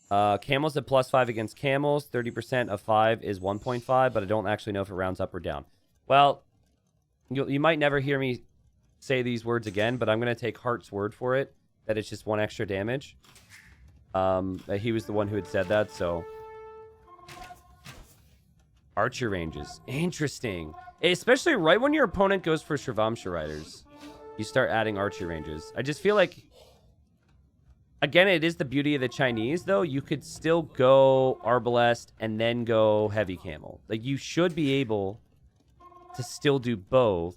Camels at +5 against camels. 30% of 5 is 1.5, but I don't actually know if it rounds up or down. Well, you might never hear me say these words again, but I'm going to take Hart's word for it, that it's just 1 extra damage. He was the one who had said that, so... Archer ranges. Interesting. Especially right when your opponent goes for Shravamsha Riders. You start adding archer ranges. I just feel like... Again, it is the beauty of the Chinese, though. You could still go Arbalest and then go Heavy Camel. Like, you should be able to still do both.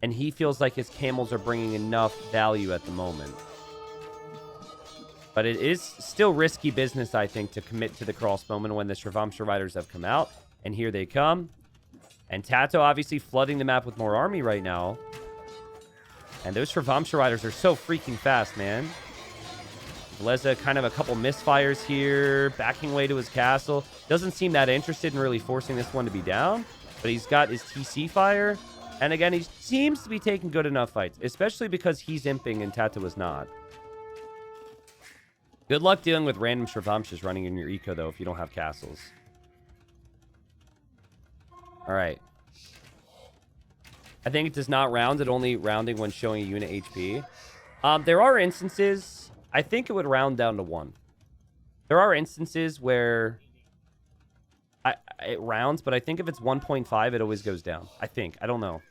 And he feels like his camels are bringing enough value at the moment. But it is still risky business, I think, to commit to the crossbowmen when the Shravamsha Riders have come out. And here they come. And TaToH obviously flooding the map with more army right now. And those Shravamsha Riders are so freaking fast, man. Villese kind of a couple misfires here, backing away to his castle. Doesn't seem that interested in really forcing this one to be down, but he's got his TC fire. And again, he seems to be taking good enough fights, especially because he's imping and TaToH is not. Good luck dealing with random Shravamshas running in your eco, though, if you don't have castles. All right. I think it does not round. It only rounding when showing a unit HP. There are instances... I think it would round down to 1. There are instances where it rounds, but I think if it's 1.5, it always goes down. I think. I don't know.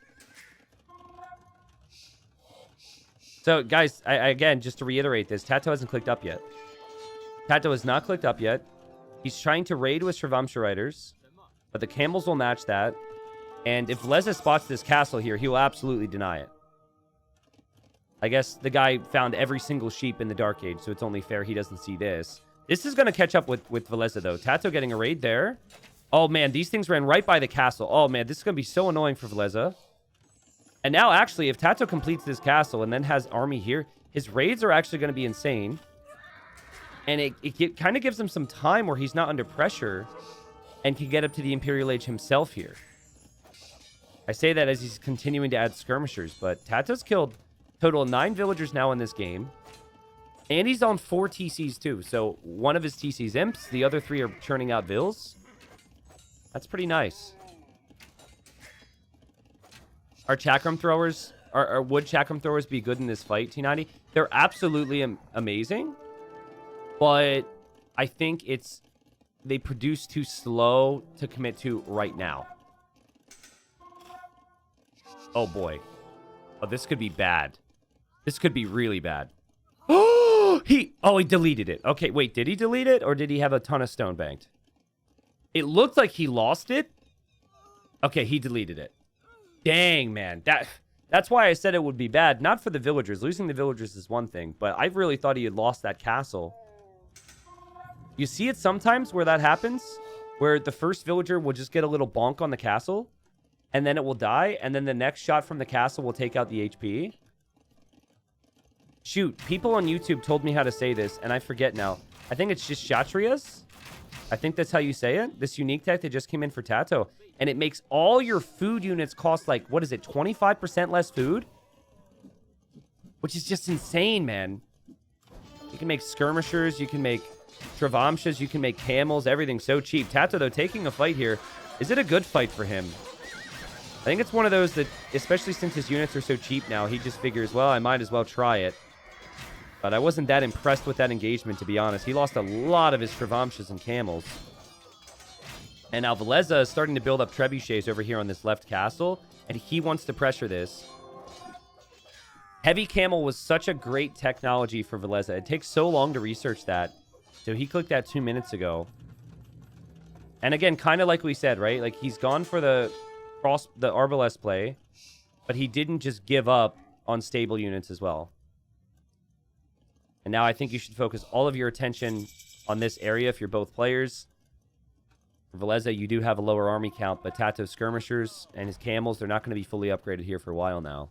So, guys, again, just to reiterate this, TaToH hasn't clicked up yet. TaToH has not clicked up yet. He's trying to raid with Shravamsha Riders, but the camels will match that. And if Villese spots this castle here, he will absolutely deny it. I guess the guy found every single sheep in the Dark Age, so it's only fair he doesn't see this. This is going to catch up with Villese, though. TaToH getting a raid there. Oh, man, these things ran right by the castle. Oh, man, this is going to be so annoying for Villese. And now, actually, if TaToH completes this castle and then has army here, his raids are actually going to be insane. And it kind of gives him some time where he's not under pressure and can get up to the Imperial Age himself here. I say that as he's continuing to add skirmishers, but TaToH's killed... Total of 9 villagers now in this game. And he's on 4 TCs too. So one of his TCs imps. The other 3 are churning out vills. That's pretty nice. Are chakram throwers... would chakram throwers be good in this fight, T90? They're absolutely amazing. But I think it's... They produce too slow to commit to right now. Oh boy. Oh, this could be bad. This could be really bad. Oh, he deleted it. Okay, wait, did he delete it? Or did he have a ton of stone banked? It looked like he lost it. Okay, he deleted it. Dang, man. That's why I said it would be bad. Not for the villagers. Losing the villagers is one thing. But I really thought he had lost that castle. You see it sometimes where that happens? Where the first villager will just get a little bonk on the castle. and then it will die, and then the next shot from the castle will take out the HP. Shoot, people on YouTube told me how to say this, and I forget now. I think it's just Kshatriyas. I think that's how you say it. This unique tech that just came in for TaToH. And it makes all your food units cost like, what is it, 25% less food? Which is just insane, man. You can make skirmishers, you can make Travamshas, you can make camels, everything so cheap. TaToH, though, taking a fight here. Is it a good fight for him? I think it's one of those that, especially since his units are so cheap now, he just figures, well, I might as well try it. But I wasn't that impressed with that engagement, to be honest. He lost a lot of his Travamshas and camels. And now Villese is starting to build up trebuchets over here on this left castle, and he wants to pressure this. Heavy camel was such a great technology for Villese. It takes so long to research that. So he clicked that 2 minutes ago. And again, kind of like we said, right? Like, he's gone for the Arbalest play, but he didn't just give up on stable units as well. And now I think you should focus all of your attention on this area if you're both players. For Villese, you do have a lower army count, but TaToH skirmishers and his camels, they're not going to be fully upgraded here for a while now.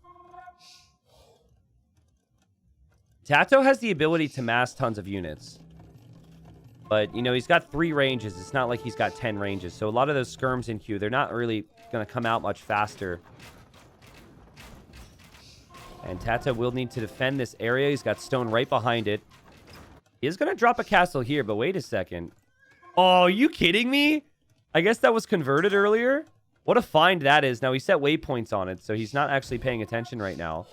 TaToH has the ability to mass tons of units. But, you know, he's got 3 ranges. It's not like he's got 10 ranges. So a lot of those skirms in queue, they're not really going to come out much faster. And TaToH will need to defend this area. He's got stone right behind it. He is going to drop a castle here, but wait a second. Oh, are you kidding me? I guess that was converted earlier. What a find that is. Now, he set waypoints on it, so he's not actually paying attention right now.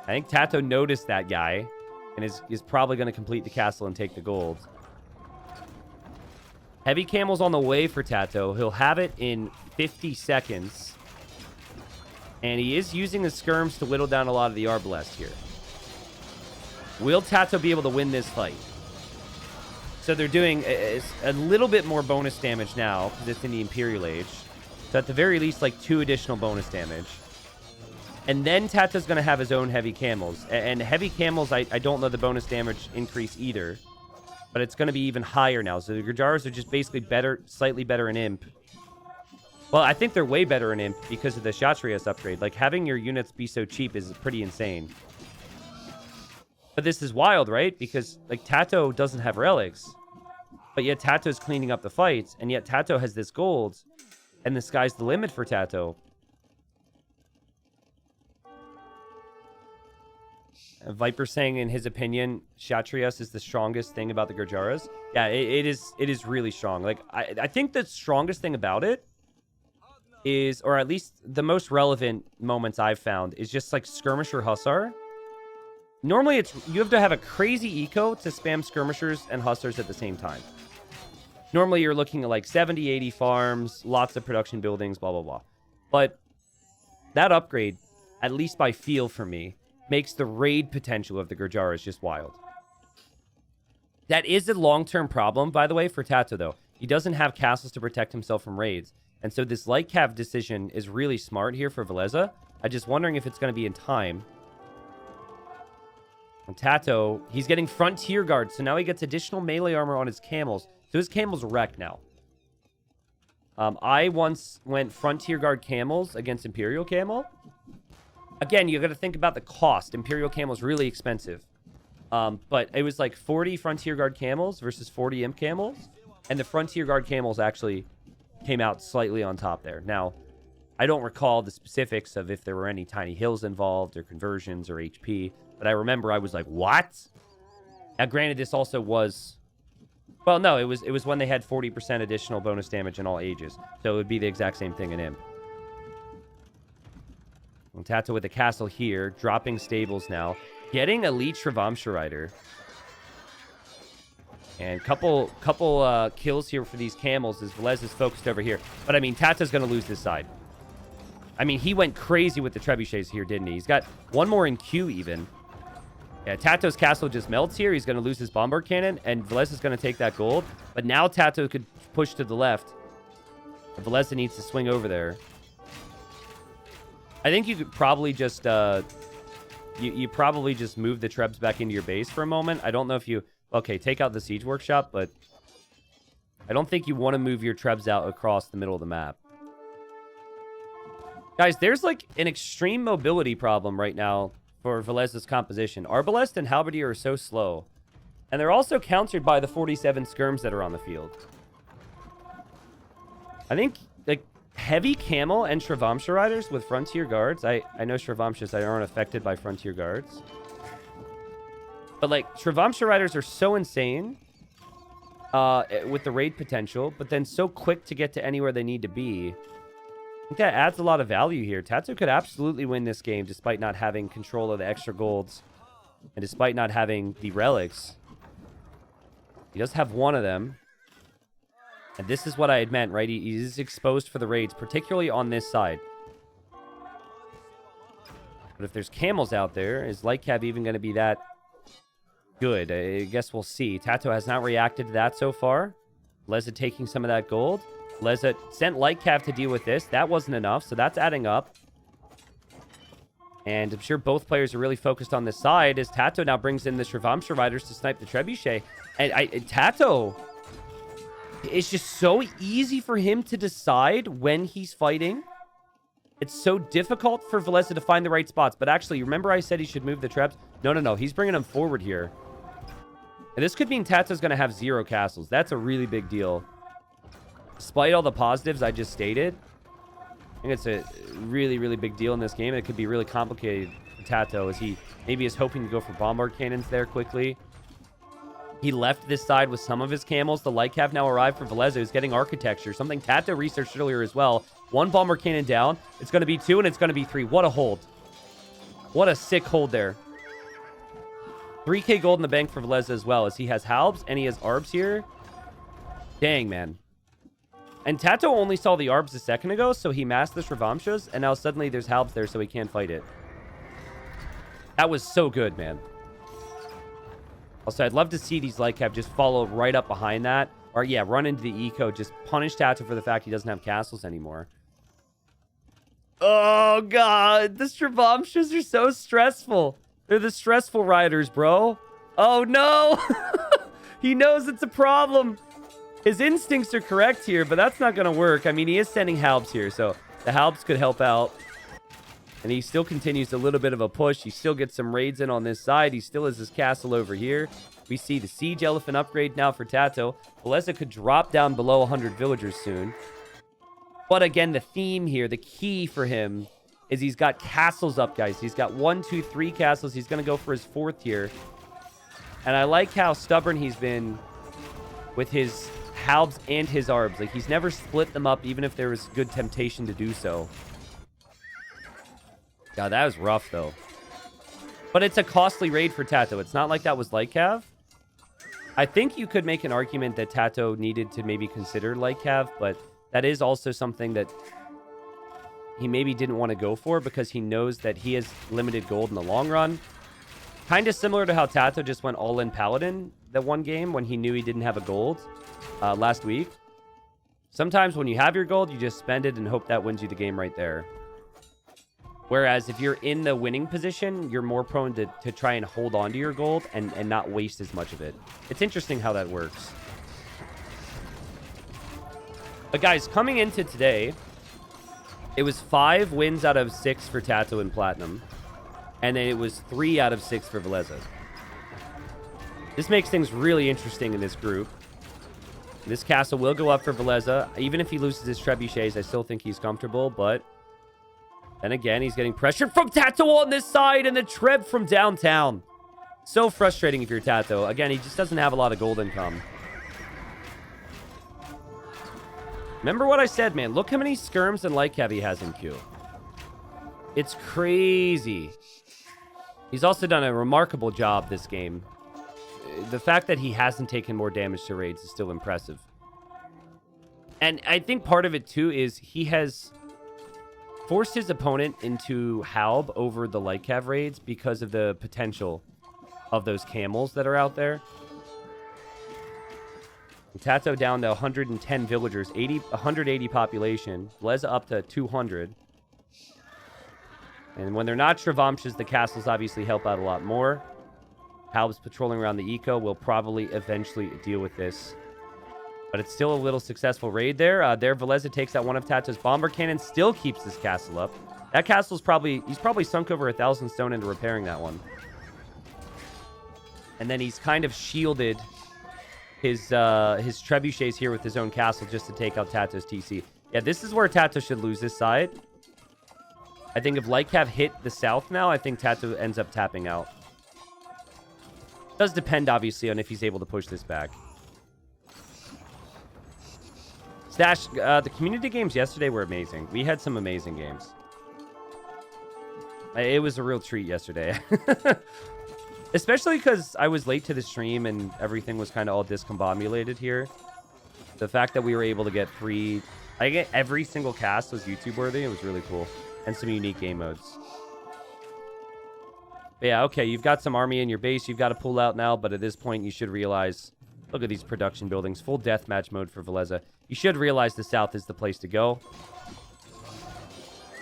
I think TaToH noticed that guy and is probably going to complete the castle and take the gold. Heavy camel's on the way for TaToH. He'll have it in 50 seconds. And he is using the skirms to whittle down a lot of the Arbalest here. Will TaToH be able to win this fight? So they're doing a little bit more bonus damage now because it's in the Imperial Age. So at the very least, like 2 additional bonus damage. And then TaToH's going to have his own heavy camels. And heavy camels, I don't know the bonus damage increase either. But it's going to be even higher now. So the Gujaras are just basically better, slightly better in Imp. Well, I think they're way better in Imp because of the Kshatriyas upgrade. Like, having your units be so cheap is pretty insane. But this is wild, right? Because, like, TaToH doesn't have relics. But yet TaToH's cleaning up the fights. And yet TaToH has this gold. And the sky's the limit for TaToH. Viper saying, in his opinion, Kshatriyas is the strongest thing about the Gujaras. Yeah, it is really strong. Like, I think the strongest thing about it is, or at least the most relevant moments I've found, is just like skirmisher hussar. Normally, you have to have a crazy eco to spam skirmishers and hussars at the same time. Normally, you're looking at like 70, 80 farms, lots of production buildings, blah, blah, blah. But that upgrade, at least by feel for me, makes the raid potential of the Gujaras just wild. That is a long-term problem, by the way, for TaToH, though. He doesn't have castles to protect himself from raids. And so this light cav decision is really smart here for Villese. I'm just wondering if it's going to be in time. And TaToH, he's getting frontier guard, so now he gets additional melee armor on his camels. So his camels are wrecked now. I once went frontier guard camels against Imperial camel. Again, you got to think about the cost. Imperial camel is really expensive. But it was like 40 frontier guard camels versus 40 imp camels. And the frontier guard camels actually came out slightly on top there. Now, I don't recall the specifics of if there were any tiny hills involved or conversions or HP. But I remember I was like, what? Now, granted, this also was... Well, no, it was when they had 40% additional bonus damage in all ages. So it would be the exact same thing in imp. And TaToH with the castle here, dropping stables now. Getting Elite Travamsha Rider. And couple kills here for these camels as Villese is focused over here. But, I mean, TaToH's going to lose this side. I mean, he went crazy with the trebuchets here, didn't he? He's got one more in queue, even. Yeah, TaToH's castle just melts here. He's going to lose his bombard cannon, and Villese is going to take that gold. But now TaToH could push to the left. Villese needs to swing over there. I think you could probably just... You probably just move the trebs back into your base for a moment. I don't know if you... Okay, take out the siege workshop, but... I don't think you want to move your trebs out across the middle of the map. Guys, there's like an extreme mobility problem right now for Villese's composition. Arbalest and Halberdier are so slow. And they're also countered by the 47 skirms that are on the field. I think, like, heavy camel and Shravamsha riders with frontier guards. I know Shravamshas aren't affected by frontier guards. But, like, Shravamsha riders are so insane with the raid potential, but then so quick to get to anywhere they need to be. I think that adds a lot of value here. TaToH could absolutely win this game despite not having control of the extra golds and despite not having the relics. He does have one of them. And this is what I had meant, right? He is exposed for the raids, particularly on this side. But if there's camels out there, is Lightcav even going to be that good? I guess we'll see. TaToH has not reacted to that so far. Leza taking some of that gold. Leza sent Lightcav to deal with this. That wasn't enough, so that's adding up. And I'm sure both players are really focused on this side as TaToH now brings in the Shravamsha riders to snipe the Trebuchet. And TaToH, it's just so easy for him to decide when he's fighting. It's so difficult for Villese to find the right spots. But actually, remember I said he should move the Trebs? No. He's bringing them forward here. And this could mean TaToH's going to have 0 castles. That's a really big deal. Despite all the positives I just stated, I think it's a really, really big deal in this game. And it could be really complicated for TaToH as he maybe is hoping to go for bombard cannons there quickly. He left this side with some of his camels. The Lightcav now arrived for Villese, who's getting architecture. Something TaToH researched earlier as well. 1 bomber cannon down. It's going to be 2, and it's going to be 3. What a hold. What a sick hold there. 3k gold in the bank for Villese as well, as he has Halbs and he has Arbs here. Dang, man. And TaToH only saw the Arbs a second ago, so he masked the Shravamshas, and now suddenly there's Halbs there, so he can't fight it. That was so good, man. Also, I'd love to see these Lightcav just follow right up behind that. Or, yeah, run into the eco. Just punish TaToH for the fact he doesn't have castles anymore. Oh, God. The Shravamshas are so stressful. They're the stressful riders, bro. Oh, no. He knows it's a problem. His instincts are correct here, but that's not going to work. I mean, he is sending Halbs here, so the Halbs could help out. And he still continues a little bit of a push. He still gets some raids in on this side. He still has his castle over here. We see the Siege Elephant upgrade now for TaToH. Villese could drop down below 100 villagers soon. But again, the theme here, the key for him, is he's got castles up, guys. He's got 1, 2, 3 castles. He's going to go for his 4th here. And I like how stubborn he's been with his Halbs and his Arbs. Like, he's never split them up, even if there was good temptation to do so. God, that was rough, though. But it's a costly raid for TaToH. It's not like that was Lightcav. I think you could make an argument that TaToH needed to maybe consider Lightcav, but that is also something that he maybe didn't want to go for because he knows that he has limited gold in the long run. Kind of similar to how TaToH just went all-in Paladin that one game when he knew he didn't have a gold last week. Sometimes when you have your gold, you just spend it and hope that wins you the game right there. Whereas if you're in the winning position, you're more prone to try and hold on to your gold and not waste as much of it. It's interesting how that works. But guys, coming into today, it was 5 wins out of 6 for TaToH in Platinum. And then it was 3 out of 6 for Villese. This makes things really interesting in this group. This castle will go up for Villese. Even if he loses his trebuchets, I still think he's comfortable, but then again, he's getting pressured from TaToH on this side and the Treb from downtown. So frustrating if you're TaToH. Again, he just doesn't have a lot of gold income. Remember what I said, man. Look how many skirms and Lightcav he has in queue. It's crazy. He's also done a remarkable job this game. The fact that he hasn't taken more damage to raids is still impressive. And I think part of it, too, is he has forced his opponent into Halb over the Lightcav raids because of the potential of those camels that are out there. TaToH down to 110 villagers, 180 population. Villese up to 200. And when they're not Shravamshas, the castles obviously help out a lot more. Halbs patrolling around the eco will probably eventually deal with this. But it's still a little successful raid there. There, Villese takes out one of TaToH's bomber cannons, still keeps this castle up. That castle's he's probably sunk over 1,000 stone into repairing that one. And then he's kind of shielded his trebuchets here with his own castle just to take out TaToH's TC. Yeah, this is where TaToH should lose this side. I think if Lightcav hit the south now, I think TaToH ends up tapping out. Does depend, obviously, on if he's able to push this back. Stash, the community games yesterday were amazing. We had some amazing games. It was a real treat yesterday. Especially because I was late to the stream and everything was kind of all discombobulated here. The fact that we were able to get every single cast was YouTube worthy. It was really cool. And some unique game modes. But yeah, okay, you've got some army in your base. You've got to pull out now, but at this point you should realize... Look at these production buildings. Full deathmatch mode for Villese. You should realize the south is the place to go.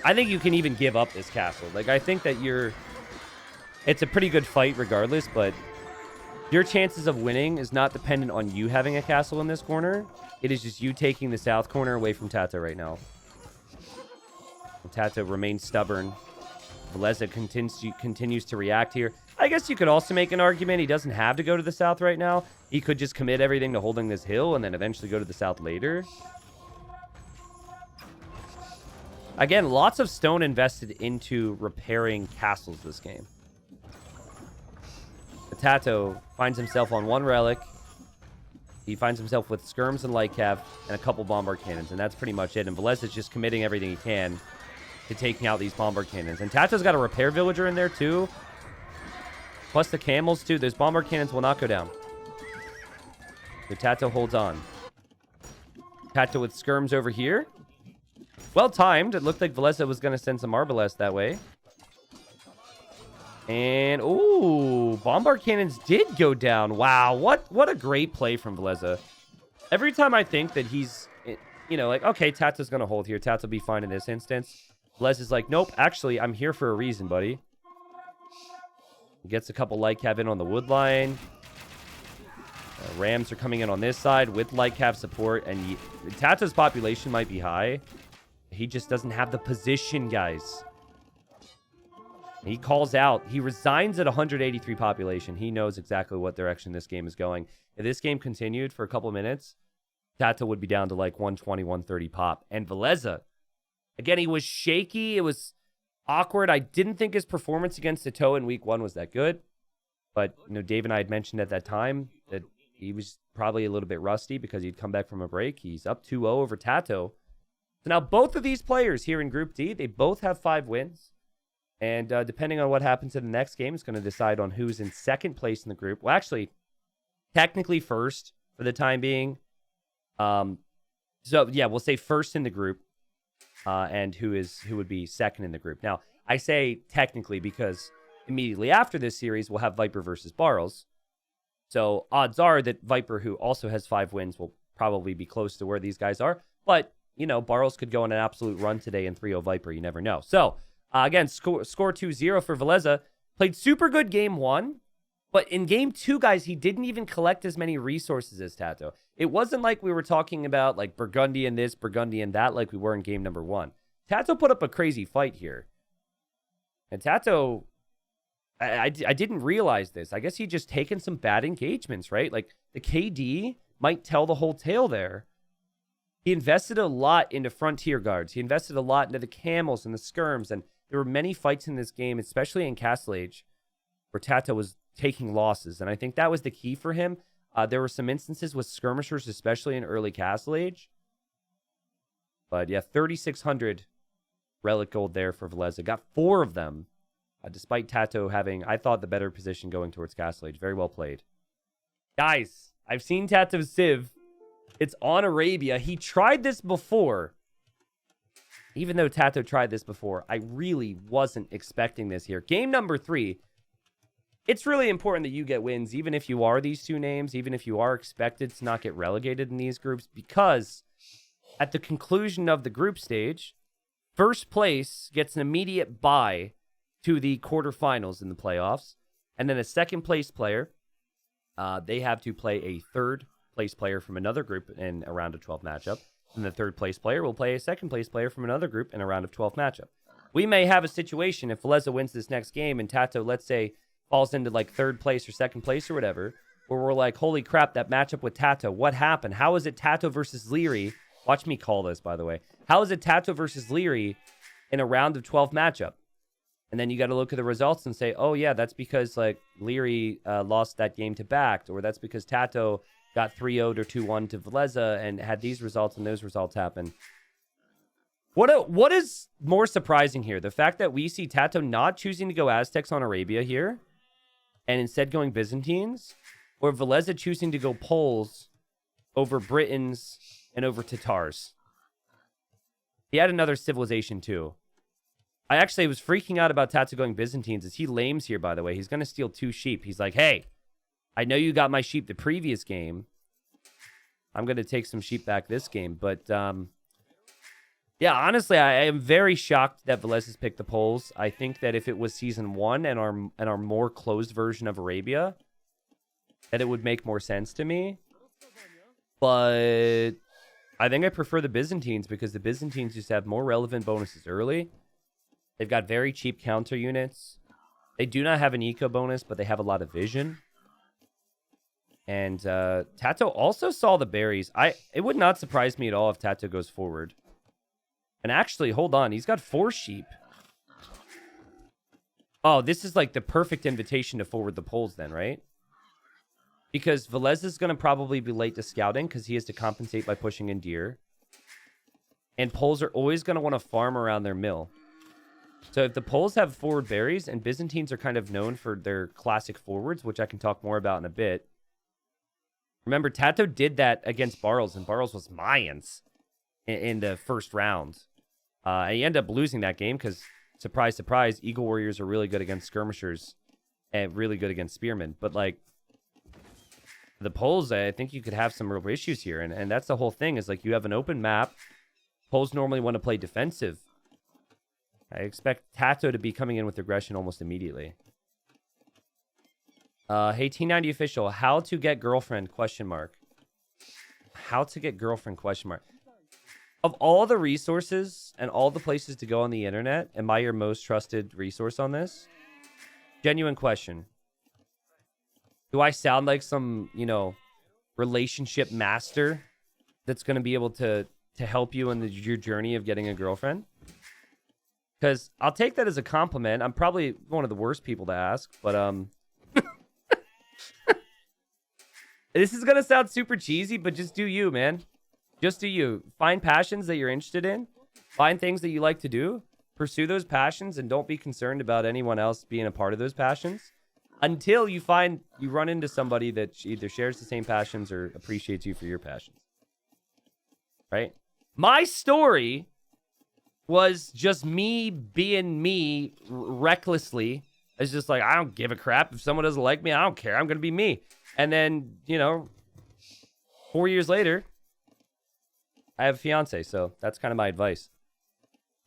I think you can even give up this castle. Like, I think that it's a pretty good fight regardless, but your chances of winning is not dependent on you having a castle in this corner. It is just you taking the south corner away from TaToH right now. And TaToH remains stubborn. Villese continues to react here. I guess you could also make an argument he doesn't have to go to the south right now. He could just commit everything to holding this hill and then eventually go to the south later. Again, lots of stone invested into repairing castles this game. But TaToH finds himself on one relic. He finds himself with skirms and Lightcav and a couple bombard cannons, and that's pretty much it. And Villese is just committing everything he can to taking out these bombard cannons. And TaToH's got a repair villager in there too. Plus the camels too. Those bombard cannons will not go down. So TaToH holds on. TaToH with skirms over here. Well timed. It looked like Villese was going to send some Arbalest that way. And, ooh, bombard cannons did go down. Wow, what a great play from Villese. Every time I think that he's, you know, like, okay, TaToH's going to hold here. TaToH will be fine in this instance. Villese is like, nope, actually, I'm here for a reason, buddy. He gets a couple Lightcav in on the wood line. Rams are coming in on this side with Lightcav support. And TaToH's population might be high. He just doesn't have the position, guys. He calls out. He resigns at 183 population. He knows exactly what direction this game is going. If this game continued for a couple minutes, TaToH would be down to like 120, 130 pop. And Villese, again, he was shaky. It was awkward. I didn't think his performance against TaToH in week 1 was that good. But, you know, Dave and I had mentioned at that time that he was probably a little bit rusty because he'd come back from a break. He's up 2-0 over TaToH. So now both of these players here in Group D, they both have 5 wins. And depending on what happens in the next game, it's going to decide on who's in second place in the group. Well, actually, technically first for the time being. So, yeah, we'll say first in the group and who would be second in the group. Now, I say technically because immediately after this series, we'll have Viper versus Barles. So odds are that Viper, who also has 5 wins, will probably be close to where these guys are. But, you know, Barles could go on an absolute run today in 3-0 Viper. You never know. So, again, score 2-0 for Villese. Played super good game 1. But in game 2, guys, he didn't even collect as many resources as TaToH. It wasn't like we were talking about, like, Burgundian this, Burgundian that, like we were in game number 1. TaToH put up a crazy fight here. And TaToH, I didn't realize this. I guess he just taken some bad engagements, right? Like, the KD might tell the whole tale there. He invested a lot into frontier guards. He invested a lot into the camels and the skirms. And there were many fights in this game, especially in Castle Age, where TaToH was taking losses. And I think that was the key for him. There were some instances with skirmishers, especially in early Castle Age. But yeah, 3,600 relic gold there for Villese. Got 4 of them, despite TaToH having, I thought, the better position going towards Castle Age. Very well played. Guys, I've seen TaToH's Civ. It's on Arabia. He tried this before. Even though TaToH tried this before, I really wasn't expecting this here. Game number 3. It's really important that you get wins, even if you are these 2 names, even if you are expected to not get relegated in these groups, because at the conclusion of the group stage, first place gets an immediate bye to the quarterfinals in the playoffs, and then a second place player, they have to play a third place player from another group in a round of 12 matchup. And the third place player will play a second place player from another group in a round of 12 matchup. We may have a situation if Villese wins this next game and TaToH, let's say, falls into like third place or second place or whatever, where we're like, holy crap, that matchup with TaToH, what happened? How is it TaToH versus Leary? Watch me call this, by the way. How is it TaToH versus Leary in a round of 12 matchup? And then you got to look at the results and say, oh, yeah, that's because like Leary lost that game to Backed, or that's because TaToH got 3-0'd or 2-1 to Villese and had these results and those results happen. What is more surprising here? The fact that we see TaToH not choosing to go Aztecs on Arabia here and instead going Byzantines, or Villese choosing to go Poles over Britons and over Tatars. He had another civilization too. I actually was freaking out about TaToH going Byzantines as he lames here, by the way. He's going to steal 2 sheep. He's like, hey, I know you got my sheep the previous game. I'm going to take some sheep back this game. But, yeah, honestly, I am very shocked that Villese picked the Poles. I think that if it was Season 1 and our more closed version of Arabia, that it would make more sense to me. But I think I prefer the Byzantines because the Byzantines just have more relevant bonuses early. They've got very cheap counter units. They do not have an eco bonus, but they have a lot of vision. And TaToH also saw the berries. It would not surprise me at all if TaToH goes forward. And actually, hold on. He's got 4 sheep. Oh, this is like the perfect invitation to forward the Poles then, right? Because Villese is going to probably be late to scouting because he has to compensate by pushing in deer. And Poles are always going to want to farm around their mill. So if the Poles have forward berries, and Byzantines are kind of known for their classic forwards, which I can talk more about in a bit. Remember, TaToH did that against Barles, and Barles was Mayans in the first round. He ended up losing that game because, surprise, surprise, Eagle Warriors are really good against skirmishers and really good against spearmen. But, like, the Poles, I think you could have some real issues here. And that's the whole thing is, like, you have an open map. Poles normally want to play defensive. I expect TaToH to be coming in with aggression almost immediately. Hey, T90 official, how to get girlfriend, question mark. How to get girlfriend, question mark. Of all the resources and all the places to go on the internet, am I your most trusted resource on this? Genuine question. Do I sound like some, relationship master that's going to be able to help you in your journey of getting a girlfriend? Because I'll take that as a compliment. I'm probably one of the worst people to ask, but this is going to sound super cheesy, but just do you, man. Just do you. Find passions that you're interested in. Find things that you like to do. Pursue those passions, and don't be concerned about anyone else being a part of those passions until you run into somebody that either shares the same passions or appreciates you for your passions. Right? My story was just me being me recklessly. It's just like, I don't give a crap. If someone doesn't like me, I don't care. I'm going to be me. And then, 4 years later, I have a fiance. So that's kind of my advice.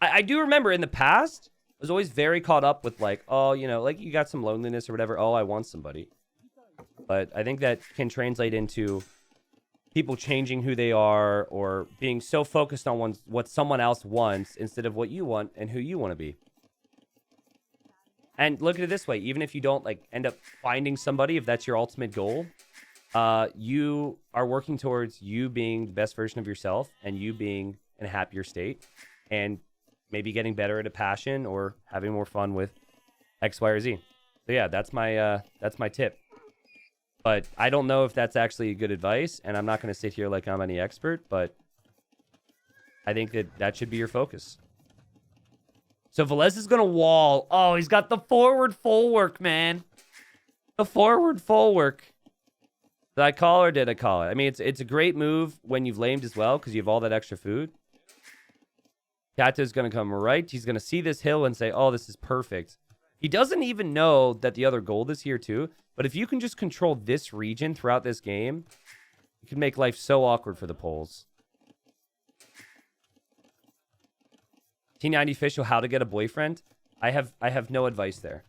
I do remember in the past, I was always very caught up with like, oh, like you got some loneliness or whatever. Oh, I want somebody. But I think that can translate into people changing who they are or being so focused on what someone else wants instead of what you want and who you want to be. And look at it this way. Even if you don't end up finding somebody, if that's your ultimate goal, you are working towards you being the best version of yourself and you being in a happier state and maybe getting better at a passion or having more fun with X, Y, or Z. So yeah, that's my tip. But I don't know if that's actually good advice, and I'm not going to sit here like I'm any expert, but I think that should be your focus. So Villese is going to wall. Oh, he's got the forward full work, man. The forward full work. Did I call or did I call it? I mean, it's a great move when you've lamed as well because you have all that extra food. TaToH's going to come right. He's going to see this hill and say, oh, this is perfect. He doesn't even know that the other gold is here too. But if you can just control this region throughout this game, it can make life so awkward for the Poles. T90 official, how to get a boyfriend? I have no advice there.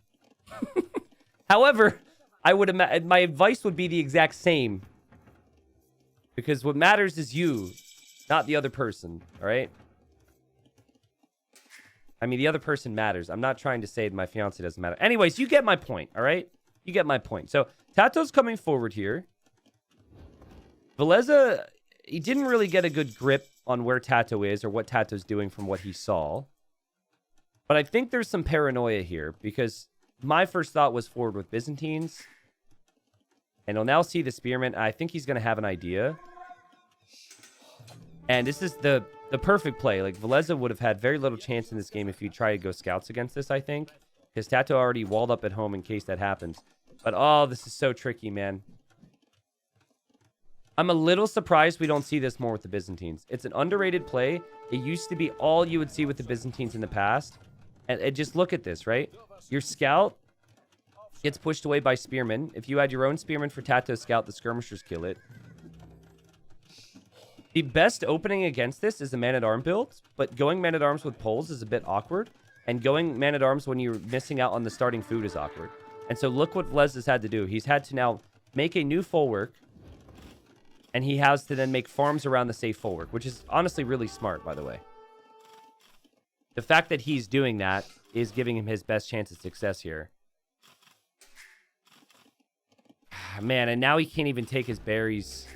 However, I would imagine my advice would be the exact same Because what matters is you, not the other person, all right? I mean, the other person matters. I'm not trying to say that my fiance doesn't matter. Anyways, you get my point, all right? You get my point. So, TaToH's coming forward here. Villese, he didn't really get a good grip on where TaToH is or what TaToH's doing from what he saw. But I think there's some paranoia here because my first thought was forward with Byzantines. And he'll now see the Spearman. I think he's going to have an idea. And this is the perfect play. Like, Villese would have had very little chance in this game if he tried to go scouts against this, I think. Because TaToH already walled up at home in case that happens. But, oh, this is so tricky, man. I'm a little surprised we don't see this more with the Byzantines. It's an underrated play. It used to be all you would see with the Byzantines in the past. And just look at this, right? Your scout gets pushed away by Spearman. If you had your own Spearman for TaToH scout, the skirmishers kill it. The best opening against this is the man-at-arm build, but going man-at-arms with poles is a bit awkward, and going man-at-arms when you're missing out on the starting food is awkward. And so look what Villese has had to do. He's had to now make a new full-work, and he has to then make farms around the safe full-work, which is honestly really smart, by the way. The fact that he's doing that is giving him his best chance of success here. Man, and now he can't even take his berries.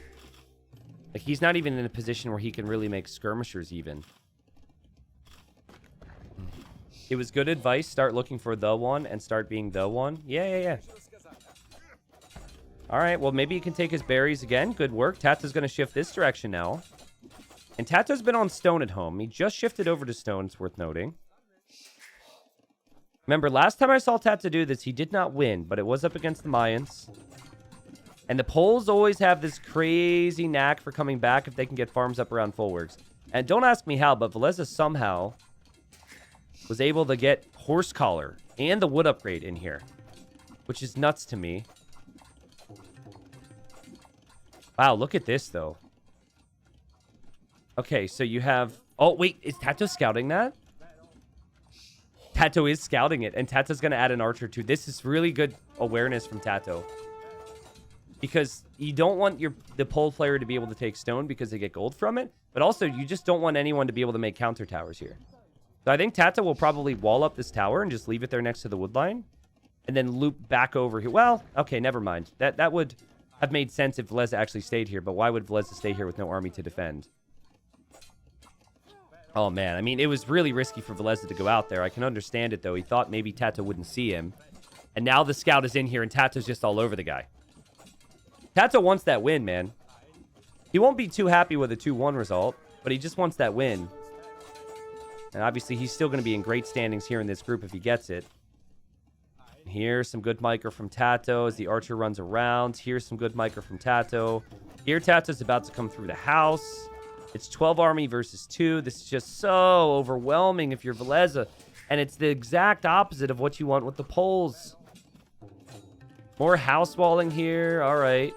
Like, he's not even in a position where he can really make skirmishers even. It was good advice. Start looking for the one and start being the one. Yeah. All right, well, maybe he can take his berries again. Good work. TaToH's going to shift this direction now. And TaToH's been on stone at home. He just shifted over to stone, it's worth noting. Remember, last time I saw TaToH do this, he did not win, but it was up against the Mayans. And the Poles always have this crazy knack for coming back if they can get farms up around full works. And don't ask me how, but Villese somehow was able to get horse collar and the wood upgrade in here, which is nuts to me. Wow, look at this, though. Okay, so you have... Oh, wait, is TaToH scouting that? TaToH is scouting it, and TaToH's going to add an archer, too. This is really good awareness from TaToH. Because you don't want the pole player to be able to take stone because they get gold from it. But also, you just don't want anyone to be able to make counter towers here. So I think TaToH will probably wall up this tower and just leave it there next to the wood line. And then loop back over here. Well, okay, never mind. That would have made sense if Villese actually stayed here. But why would Villese stay here with no army to defend? Oh, man. I mean, it was really risky for Villese to go out there. I can understand it, though. He thought maybe TaToH wouldn't see him. And now the scout is in here, and TaToH's just all over the guy. TaToH wants that win, man. He won't be too happy with a 2-1 result, but he just wants that win. And obviously, he's still going to be in great standings here in this group if he gets it. Here's some good micro from TaToH as the archer runs around. Here's some good micro from TaToH. Here, TaToH's about to come through the house. It's 12 army versus 2. This is just so overwhelming if you're Villese. And it's the exact opposite of what you want with the Poles. More house walling here. All right.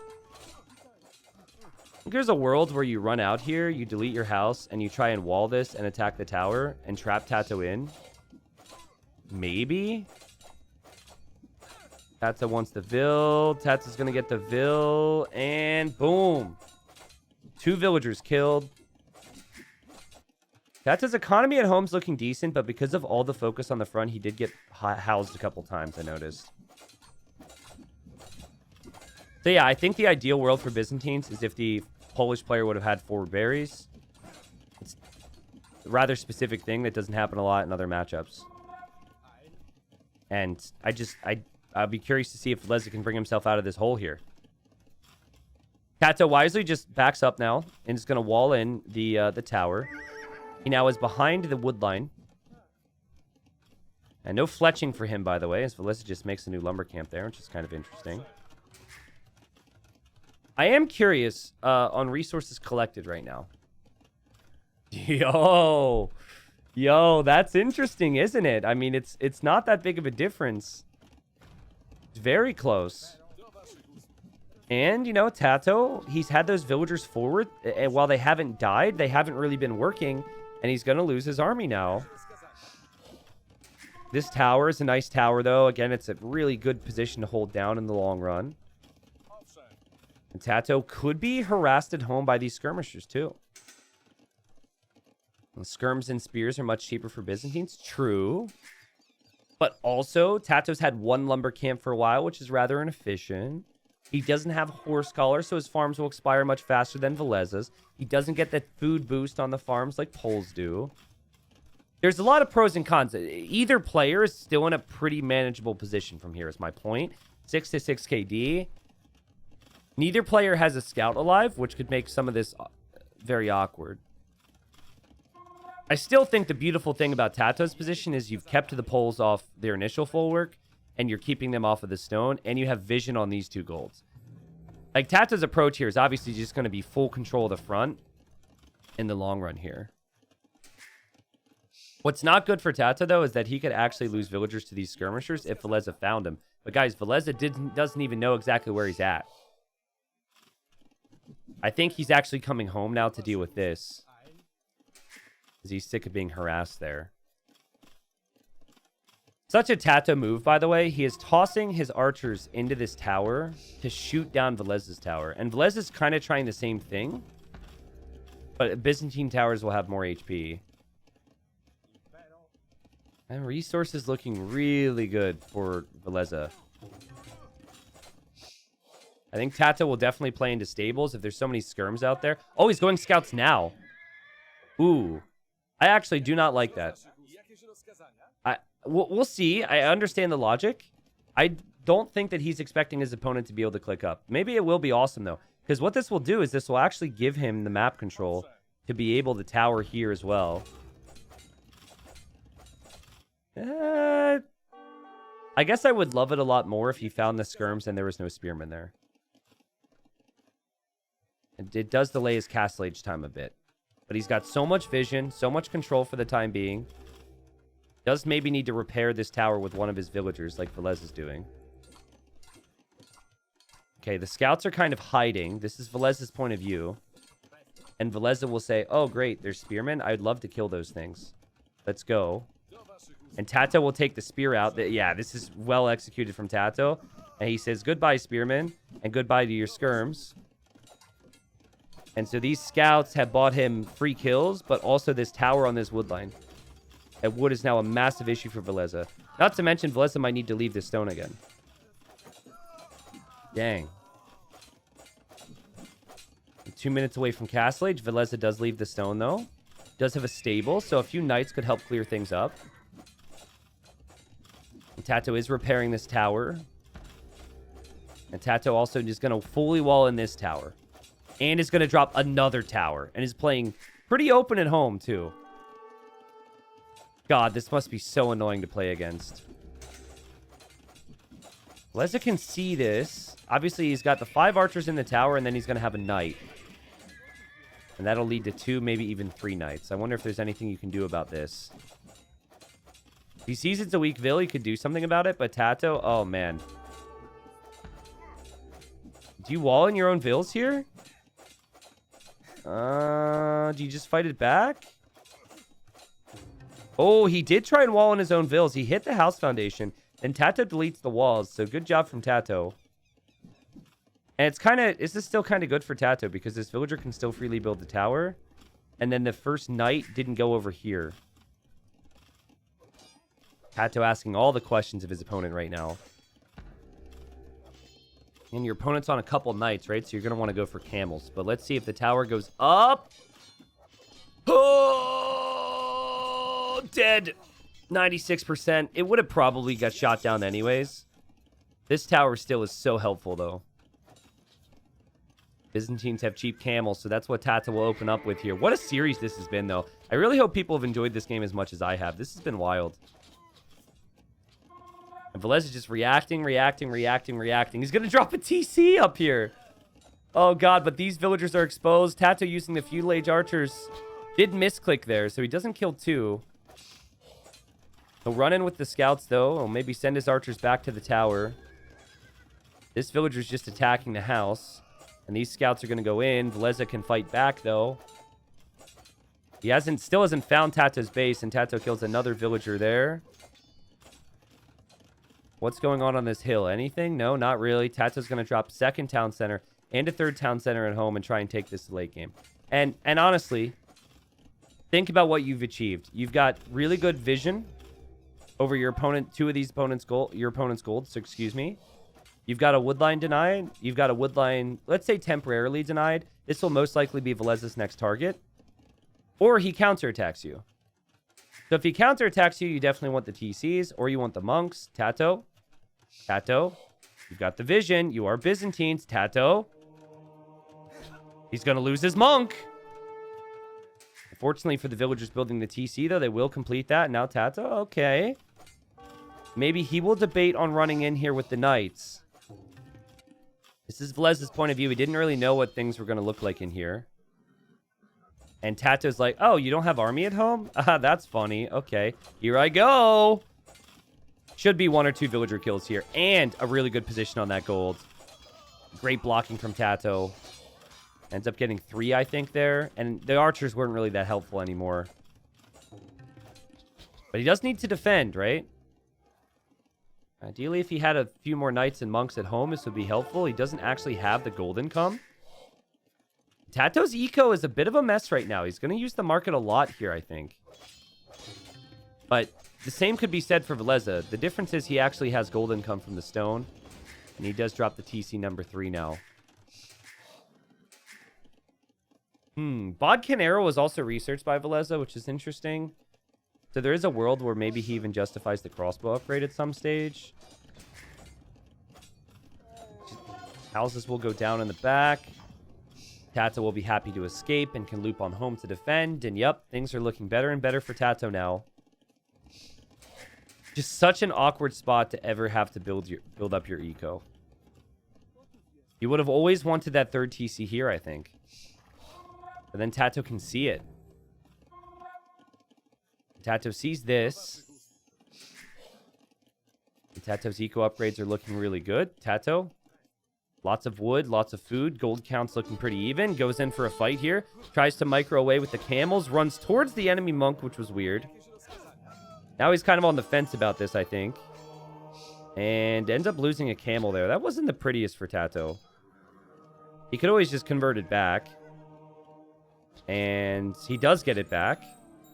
I think there's a world where you run out here, you delete your house, and you try and wall this and attack the tower and trap TaToH in. Maybe. TaToH wants the Vill. TaToH's going to get the Vill. And boom. 2 villagers killed. TaToH's economy at home's looking decent, but because of all the focus on the front, he did get housed a couple times, I noticed. So yeah, I think the ideal world for Byzantines is if the Polish player would have had forward berries. It's a rather specific thing that doesn't happen a lot in other matchups. And I'll be curious to see if Villese can bring himself out of this hole here. TaToH wisely just backs up now and is going to wall in the tower. He now is behind the wood line. And no fletching for him, by the way, as Villese just makes a new lumber camp there, which is kind of interesting. I am curious on resources collected right now. Yo, that's interesting, isn't it? I mean, it's not that big of a difference. It's very close. And, you know, TaToH, he's had those villagers forward. And while they haven't died, they haven't really been working. And he's going to lose his army now. This tower is a nice tower, though. Again, it's a really good position to hold down in the long run. And TaToH could be harassed at home by these skirmishers, too. And skirms and spears are much cheaper for Byzantines. True. But also, TaToH's had one lumber camp for a while, which is rather inefficient. He doesn't have horse collar, so his farms will expire much faster than Vilese's. He doesn't get that food boost on the farms like Poles do. There's a lot of pros and cons. Either player is still in a pretty manageable position from here, is my point. 6 to 6 KD. Neither player has a scout alive, which could make some of this very awkward. I still think the beautiful thing about TaToH's position is you've kept the Poles off their initial full work, and you're keeping them off of the stone, and you have vision on these two golds. Like, TaToH's approach here is obviously just going to be full control of the front in the long run here. What's not good for TaToH, though, is that he could actually lose villagers to these skirmishers if Villese found him. But, guys, Villese doesn't even know exactly where he's at. I think he's actually coming home now to deal with this. Because he's sick of being harassed there. Such a TaToH move, by the way. He is tossing his archers into this tower to shoot down Vilese's tower. And Villese is kind of trying the same thing. But Byzantine towers will have more HP. And resources looking really good for Villese. I think TaToH will definitely play into stables if there's so many skirms out there. Oh, he's going scouts now. Ooh. I actually do not like that. We'll see. I understand the logic. I don't think that he's expecting his opponent to be able to click up. Maybe it will be awesome, though. Because what this will do is this will actually give him the map control to be able to tower here as well. I guess I would love it a lot more if he found the skirms and there was no spearmen there. It does delay his castle age time a bit. But he's got so much vision, so much control for the time being. Does maybe need to repair this tower with one of his villagers like Villese is doing. Okay, the scouts are kind of hiding. This is Vilese's point of view. And Villese will say, oh, great, there's spearmen. I'd love to kill those things. Let's go. And TaToH will take the spear out. Yeah, this is well executed from TaToH. And he says, goodbye, spearmen. And goodbye to your skirms. And so these scouts have bought him free kills, but also this tower on this wood line. And wood is now a massive issue for Villese. Not to mention, Villese might need to leave this stone again. Dang. 2 minutes away from Castle Age. Villese does leave the stone, though. Does have a stable, so a few knights could help clear things up. And TaToH is repairing this tower. And TaToH also is going to fully wall in this tower. And is going to drop another tower. And is playing pretty open at home, too. God, this must be so annoying to play against. Villese can see this. Obviously, he's got the 5 archers in the tower, and then he's going to have a knight. And that'll lead to 2, maybe even 3 knights. I wonder if there's anything you can do about this. If he sees it's a weak vill, he could do something about it, but TaToH, oh, man. Do you wall in your own vills here? Do you just fight it back? Oh, he did try and wall in his own vills. He hit the house foundation. And TaToH deletes the walls. So good job from TaToH. And it's kind of... This is still kind of good for TaToH because this villager can still freely build the tower. And then the first knight didn't go over here. TaToH asking all the questions of his opponent right now. And your opponent's on a couple knights, right? So you're going to want to go for camels. But let's see if the tower goes up. Oh, dead. 96%. It would have probably got shot down anyways. This tower still is so helpful, though. Byzantines have cheap camels, so that's what TaToH will open up with here. What a series this has been, though. I really hope people have enjoyed this game as much as I have. This has been wild. And Villese is just reacting. He's going to drop a TC up here. Oh, God, but these villagers are exposed. TaToH using the feudal age archers did misclick there, so he doesn't kill 2. He'll run in with the scouts, though. Or maybe send his archers back to the tower. This villager's just attacking the house. And these scouts are going to go in. Villese can fight back, though. He still hasn't found TaToH's base, and TaToH kills another villager there. What's going on this hill? Anything? No, not really. TaToH's going to drop second town center. and a third town center at home and try and take this late game. And honestly, think about what you've achieved. You've got really good vision over your opponent, two of these opponents' gold, your opponent's gold, so excuse me. You've got a woodline denied. You've got a woodline, let's say temporarily denied. This will most likely be Villese's next target. Or he counterattacks you. So if he counterattacks you, you definitely want the TCs, or you want the monks. TaToH. TaToH. You've got the vision. You are Byzantines. TaToH. He's going to lose his monk. Unfortunately for the villagers building the TC, though, they will complete that. Now TaToH. Okay. Maybe he will debate on running in here with the knights. This is Villese's point of view. He didn't really know what things were going to look like in here. And TaToH's like, oh, you don't have army at home? Ah, that's funny. Okay, here I go. Should be 1 or 2 villager kills here. And a really good position on that gold. Great blocking from TaToH. Ends up getting 3, I think, there. And the archers weren't really that helpful anymore. But he does need to defend, right? Ideally, if he had a few more knights and monks at home, this would be helpful. He doesn't actually have the gold income. TaToH's eco is a bit of a mess right now. He's going to use the market a lot here, I think. But the same could be said for Villese. The difference is he actually has gold income from the stone. And he does drop the TC number 3 now. Bodkin Arrow was also researched by Villese, which is interesting. So there is a world where maybe he even justifies the crossbow upgrade at some stage. Houses will go down in the back. TaToH will be happy to escape and can loop on home to defend. And yep, things are looking better and better for TaToH now. Just such an awkward spot to ever have to build up your eco. You would have always wanted that third TC here, I think. But then TaToH can see it. TaToH sees this. And TaToH's eco upgrades are looking really good. TaToH. Lots of wood, lots of food. Gold count's looking pretty even. Goes in for a fight here. Tries to micro away with the camels. Runs towards the enemy monk, which was weird. Now he's kind of on the fence about this, I think. And ends up losing a camel there. That wasn't the prettiest for TaToH. He could always just convert it back. And he does get it back.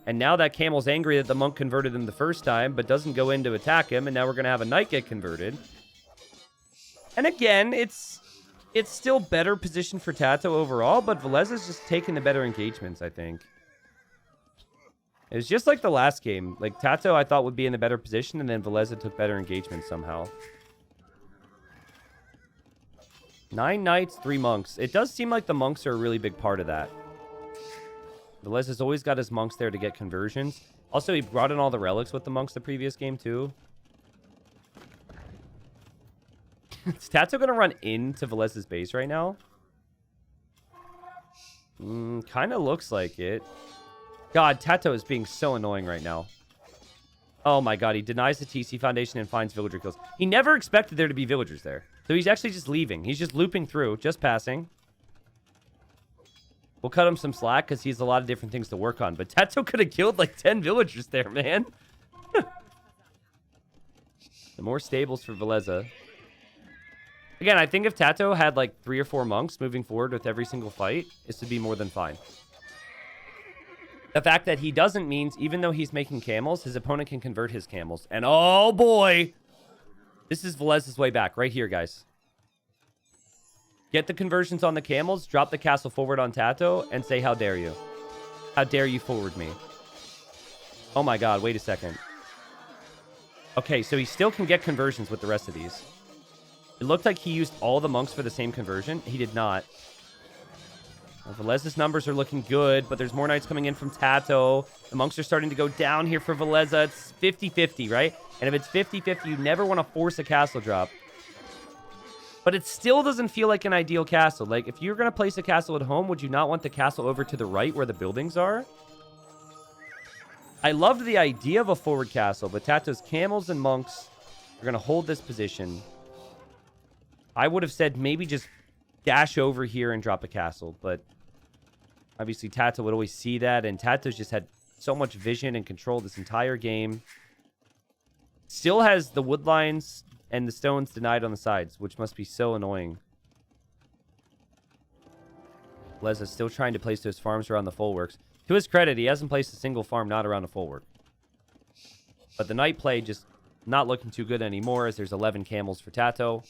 And now that camel's angry that the monk converted him the first time, but doesn't go in to attack him. And now we're going to have a knight get converted. And again, it's still better position for TaToH overall, but Villese's just taking the better engagements, I think. It was just like the last game. Like, TaToH, I thought, would be in the better position, and then Villese took better engagement somehow. 9 knights, 3 monks. It does seem like the monks are a really big part of that. Villese's always got his monks there to get conversions. Also, he brought in all the relics with the monks the previous game, too. Is TaToH going to run into Villese's base right now? Kind of looks like it. God, TaToH is being so annoying right now. Oh my god, he denies the TC Foundation and finds villager kills. He never expected there to be villagers there. So he's actually just leaving. He's just looping through, just passing. We'll cut him some slack because he has a lot of different things to work on. But TaToH could have killed like 10 villagers there, man. The more stables for Villese. Again, I think if TaToH had like 3 or 4 monks moving forward with every single fight, this would be more than fine. The fact that he doesn't means, even though he's making camels, his opponent can convert his camels. And oh boy! This is Villese's way back, right here, guys. Get the conversions on the camels, drop the castle forward on TaToH, and say, how dare you? How dare you forward me? Oh my god, wait a second. Okay, so he still can get conversions with the rest of these. It looked like he used all the monks for the same conversion. He did not. Well, Villese's numbers are looking good, but there's more knights coming in from TaToH. The monks are starting to go down here for Villese. It's 50-50, right? And if it's 50-50, you never want to force a castle drop. But it still doesn't feel like an ideal castle. Like, if you're going to place a castle at home, would you not want the castle over to the right where the buildings are? I loved the idea of a forward castle, but TaToH's camels and monks are going to hold this position. I would have said maybe just dash over here and drop a castle, but obviously TaToH would always see that, and TaToH's just had so much vision and control this entire game. Still has the wood lines and the stones denied on the sides, which must be so annoying. Villese still trying to place those farms around the full-works. To his credit, he hasn't placed a single farm not around a full-work. But the night play just not looking too good anymore as there's 11 camels for TaToH.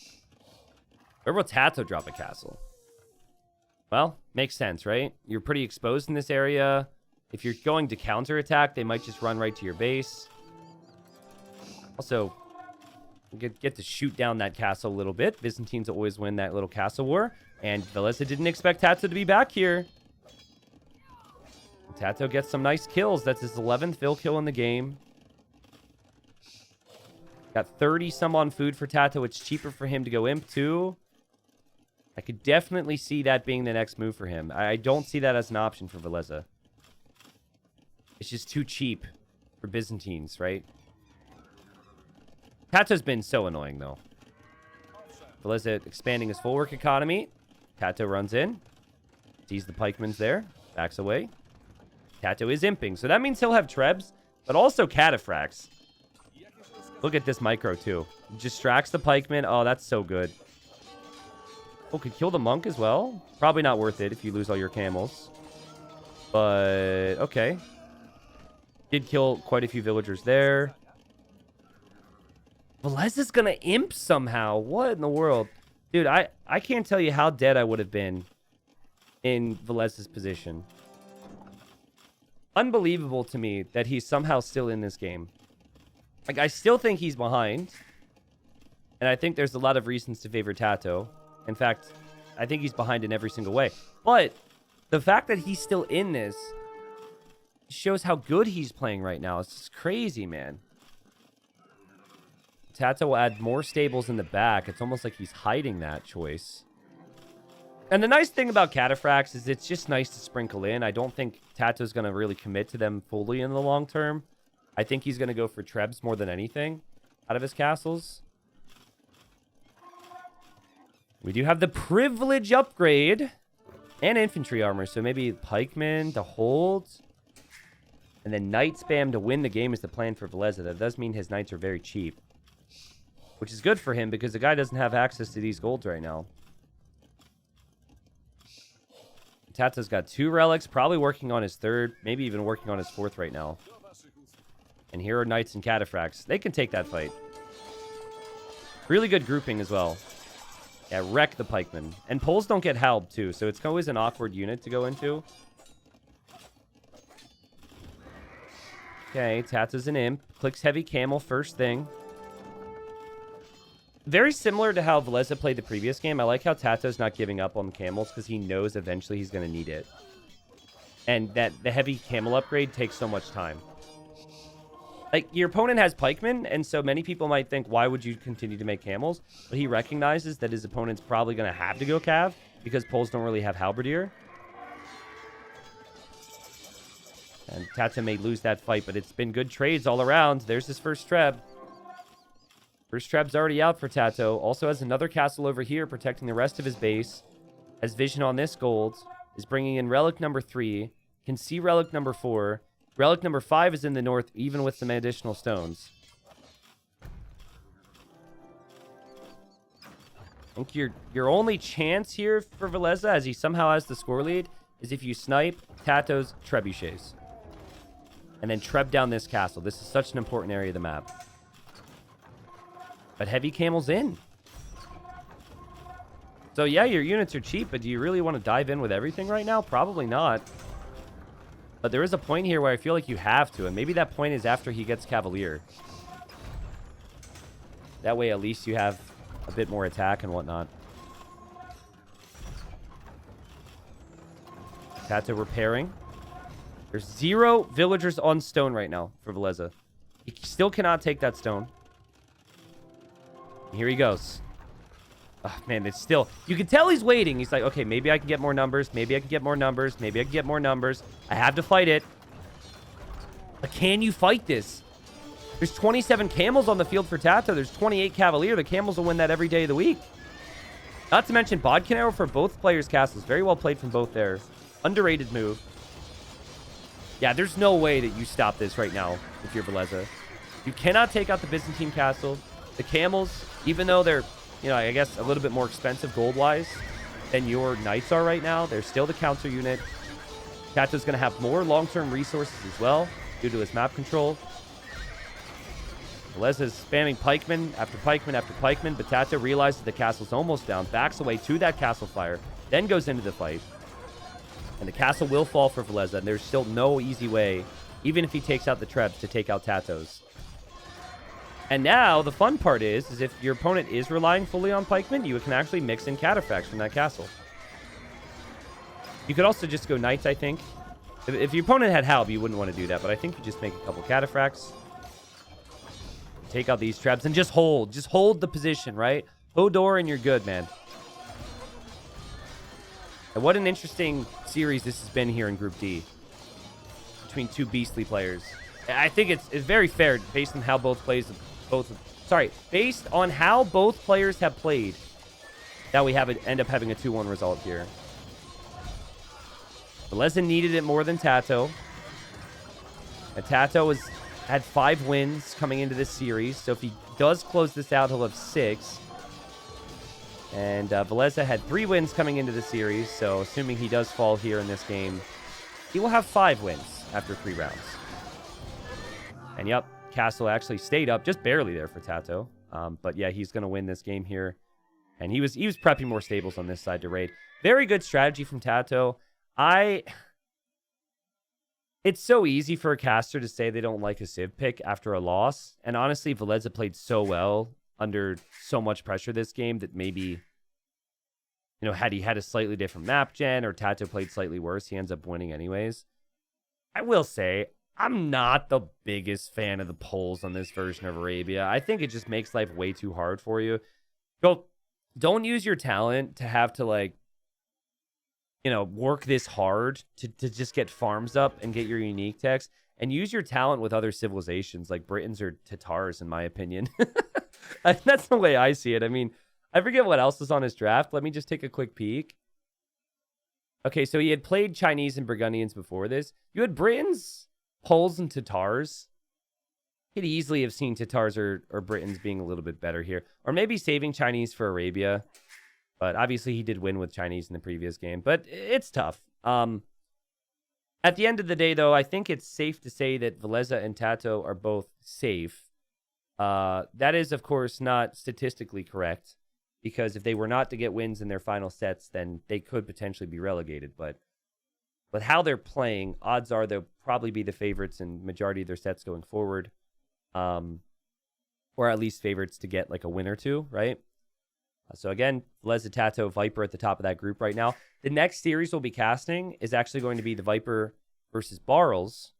Where will TaToH drop a castle? Well, makes sense, right? You're pretty exposed in this area. If you're going to counterattack, they might just run right to your base. Also, get to shoot down that castle a little bit. Byzantines always win that little castle war. And Villese didn't expect TaToH to be back here. TaToH gets some nice kills. That's his 11th Vill kill in the game. Got 30 some on food for TaToH. It's cheaper for him to go imp too. I could definitely see that being the next move for him. I don't see that as an option for Villese. It's just too cheap for Byzantines, right? TaToH's been so annoying, though. Villese expanding his full work economy. TaToH runs in. Sees the pikemen's there. Backs away. TaToH is imping. So that means he'll have trebs, but also cataphracts. Look at this micro, too. Distracts the pikemen. Oh, that's so good. Oh, could kill the monk as well. Probably not worth it if you lose all your camels. But, okay. Did kill quite a few villagers there. Villese's gonna imp somehow. What in the world? Dude, I can't tell you how dead I would have been in Villese's position. Unbelievable to me that he's somehow still in this game. Like, I still think he's behind. And I think there's a lot of reasons to favor TaToH. In fact, I think he's behind in every single way. But the fact that he's still in this shows how good he's playing right now. It's just crazy, man. TaToH will add more stables in the back. It's almost like he's hiding that choice. And the nice thing about cataphracts is it's just nice to sprinkle in. I don't think TaToH's going to really commit to them fully in the long term. I think he's going to go for trebs more than anything out of his castles. We do have the privilege upgrade and infantry armor. So maybe pikemen to hold. And then knight spam to win the game is the plan for Villese. That does mean his knights are very cheap. Which is good for him because the guy doesn't have access to these golds right now. TaToH's got 2 relics, probably working on his 3rd, maybe even working on his 4th right now. And here are knights and cataphracts. They can take that fight. Really good grouping as well. Yeah, wreck the pikemen. And poles don't get halbed too, so it's always an awkward unit to go into. Okay, TaToH's an imp. Clicks heavy camel first thing. Very similar to how Villese played the previous game. I like how TaToH's not giving up on camels because he knows eventually he's going to need it. And that the heavy camel upgrade takes so much time. Like, your opponent has pikemen, and so many people might think, why would you continue to make camels? But he recognizes that his opponent's probably going to have to go cav because poles don't really have halberdier. And TaToH may lose that fight, but it's been good trades all around. There's his first treb. First treb's already out for TaToH. Also has another castle over here protecting the rest of his base. Has vision on this gold. Is bringing in relic number 3. Can see relic number 4. Relic number 5 is in the north, even with some additional stones. I think your only chance here for Villese, as he somehow has the score lead, is if you snipe TaToH's trebuchets. And then treb down this castle. This is such an important area of the map. But heavy camel's in. So yeah, your units are cheap, but do you really want to dive in with everything right now? Probably not. But there is a point here where I feel like you have to, and maybe that point is after he gets Cavalier. That way at least you have a bit more attack and whatnot. TaToH repairing. There's 0 villagers on stone right now for Villese. He still cannot take that stone. Here he goes. Oh, man, it's still... You can tell he's waiting. He's like, okay, maybe I can get more numbers. Maybe I can get more numbers. Maybe I can get more numbers. I have to fight it. But can you fight this? There's 27 camels on the field for TaToH. There's 28 Cavalier. The camels will win that every day of the week. Not to mention Bodkin arrow for both players' castles. Very well played from both there. Underrated move. Yeah, there's no way that you stop this right now if you're Villese. You cannot take out the Byzantine castle. The camels, even though they're... You know, I guess a little bit more expensive gold-wise. than your knights are right now. They're still the counter unit. TaToH's going to have more long-term resources as well due to his map control. Villese is spamming pikemen after pikemen after pikemen, but TaToH realizes the castle's almost down, backs away to that castle fire, then goes into the fight. And the castle will fall for Villese, and there's still no easy way, even if he takes out the Trebs, to take out TaToH's. And now, the fun part is if your opponent is relying fully on pikemen, you can actually mix in cataphracts from that castle. You could also just go knights, I think. If your opponent had Halb, you wouldn't want to do that, but I think you just make a couple cataphracts. Take out these traps and just hold. Just hold the position, right? Hodor and you're good, man. And what an interesting series this has been here in Group D. Between two beastly players. I think it's very fair based on how based on how both players have played, that we end up having a 2-1 result here. Villese needed it more than TaToH. And TaToH had 5 wins coming into this series. So if he does close this out, he'll have 6. And Villese had 3 wins coming into the series. So assuming he does fall here in this game, he will have 5 wins after 3 rounds. And yep, Castle actually stayed up just barely there for TaToH. But yeah, he's going to win this game here. And he was prepping more stables on this side to raid. Very good strategy from TaToH. It's so easy for a caster to say they don't like a Civ pick after a loss. And honestly, Villese played so well under so much pressure this game that maybe, had he had a slightly different map gen or TaToH played slightly worse, he ends up winning anyways. I will say, I'm not the biggest fan of the polls on this version of Arabia. I think it just makes life way too hard for you. Don't use your talent to have to, work this hard to just get farms up and get your unique text, and use your talent with other civilizations like Britons or Tatars, in my opinion. That's the way I see it. I mean, I forget what else was on his draft. Let me just take a quick peek. Okay, so he had played Chinese and Burgundians before this. You had Britons, Poles, and Tatars. Could easily have seen Tatars or Britons being a little bit better here. Or maybe saving Chinese for Arabia. But obviously, he did win with Chinese in the previous game. But it's tough. At the end of the day, though, I think it's safe to say that Villese and TaToH are both safe. That is, of course, not statistically correct. Because if they were not to get wins in their final sets, then they could potentially be relegated. But with how they're playing, odds are they'll probably be the favorites in majority of their sets going forward. Or at least favorites to get like a win or two, right? So again, Villese, TaToH, Viper at the top of that group right now. The next series we'll be casting is actually going to be the Viper versus Barles.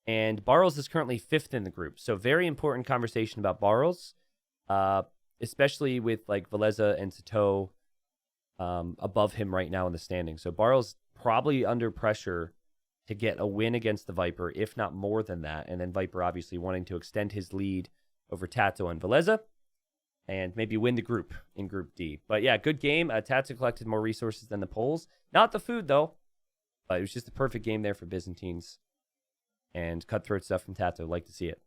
And Barles is currently 5th in the group. So very important conversation about Barles. Especially with like Villese and TaToH above him right now in the standings. So Barles probably under pressure to get a win against the Viper, if not more than that. And then Viper obviously wanting to extend his lead over TaToH and Villese. And maybe win the group in Group D. But yeah, good game. TaToH collected more resources than the Poles. Not the food, though. But it was just the perfect game there for Byzantines. And cutthroat stuff from TaToH. Like to see it.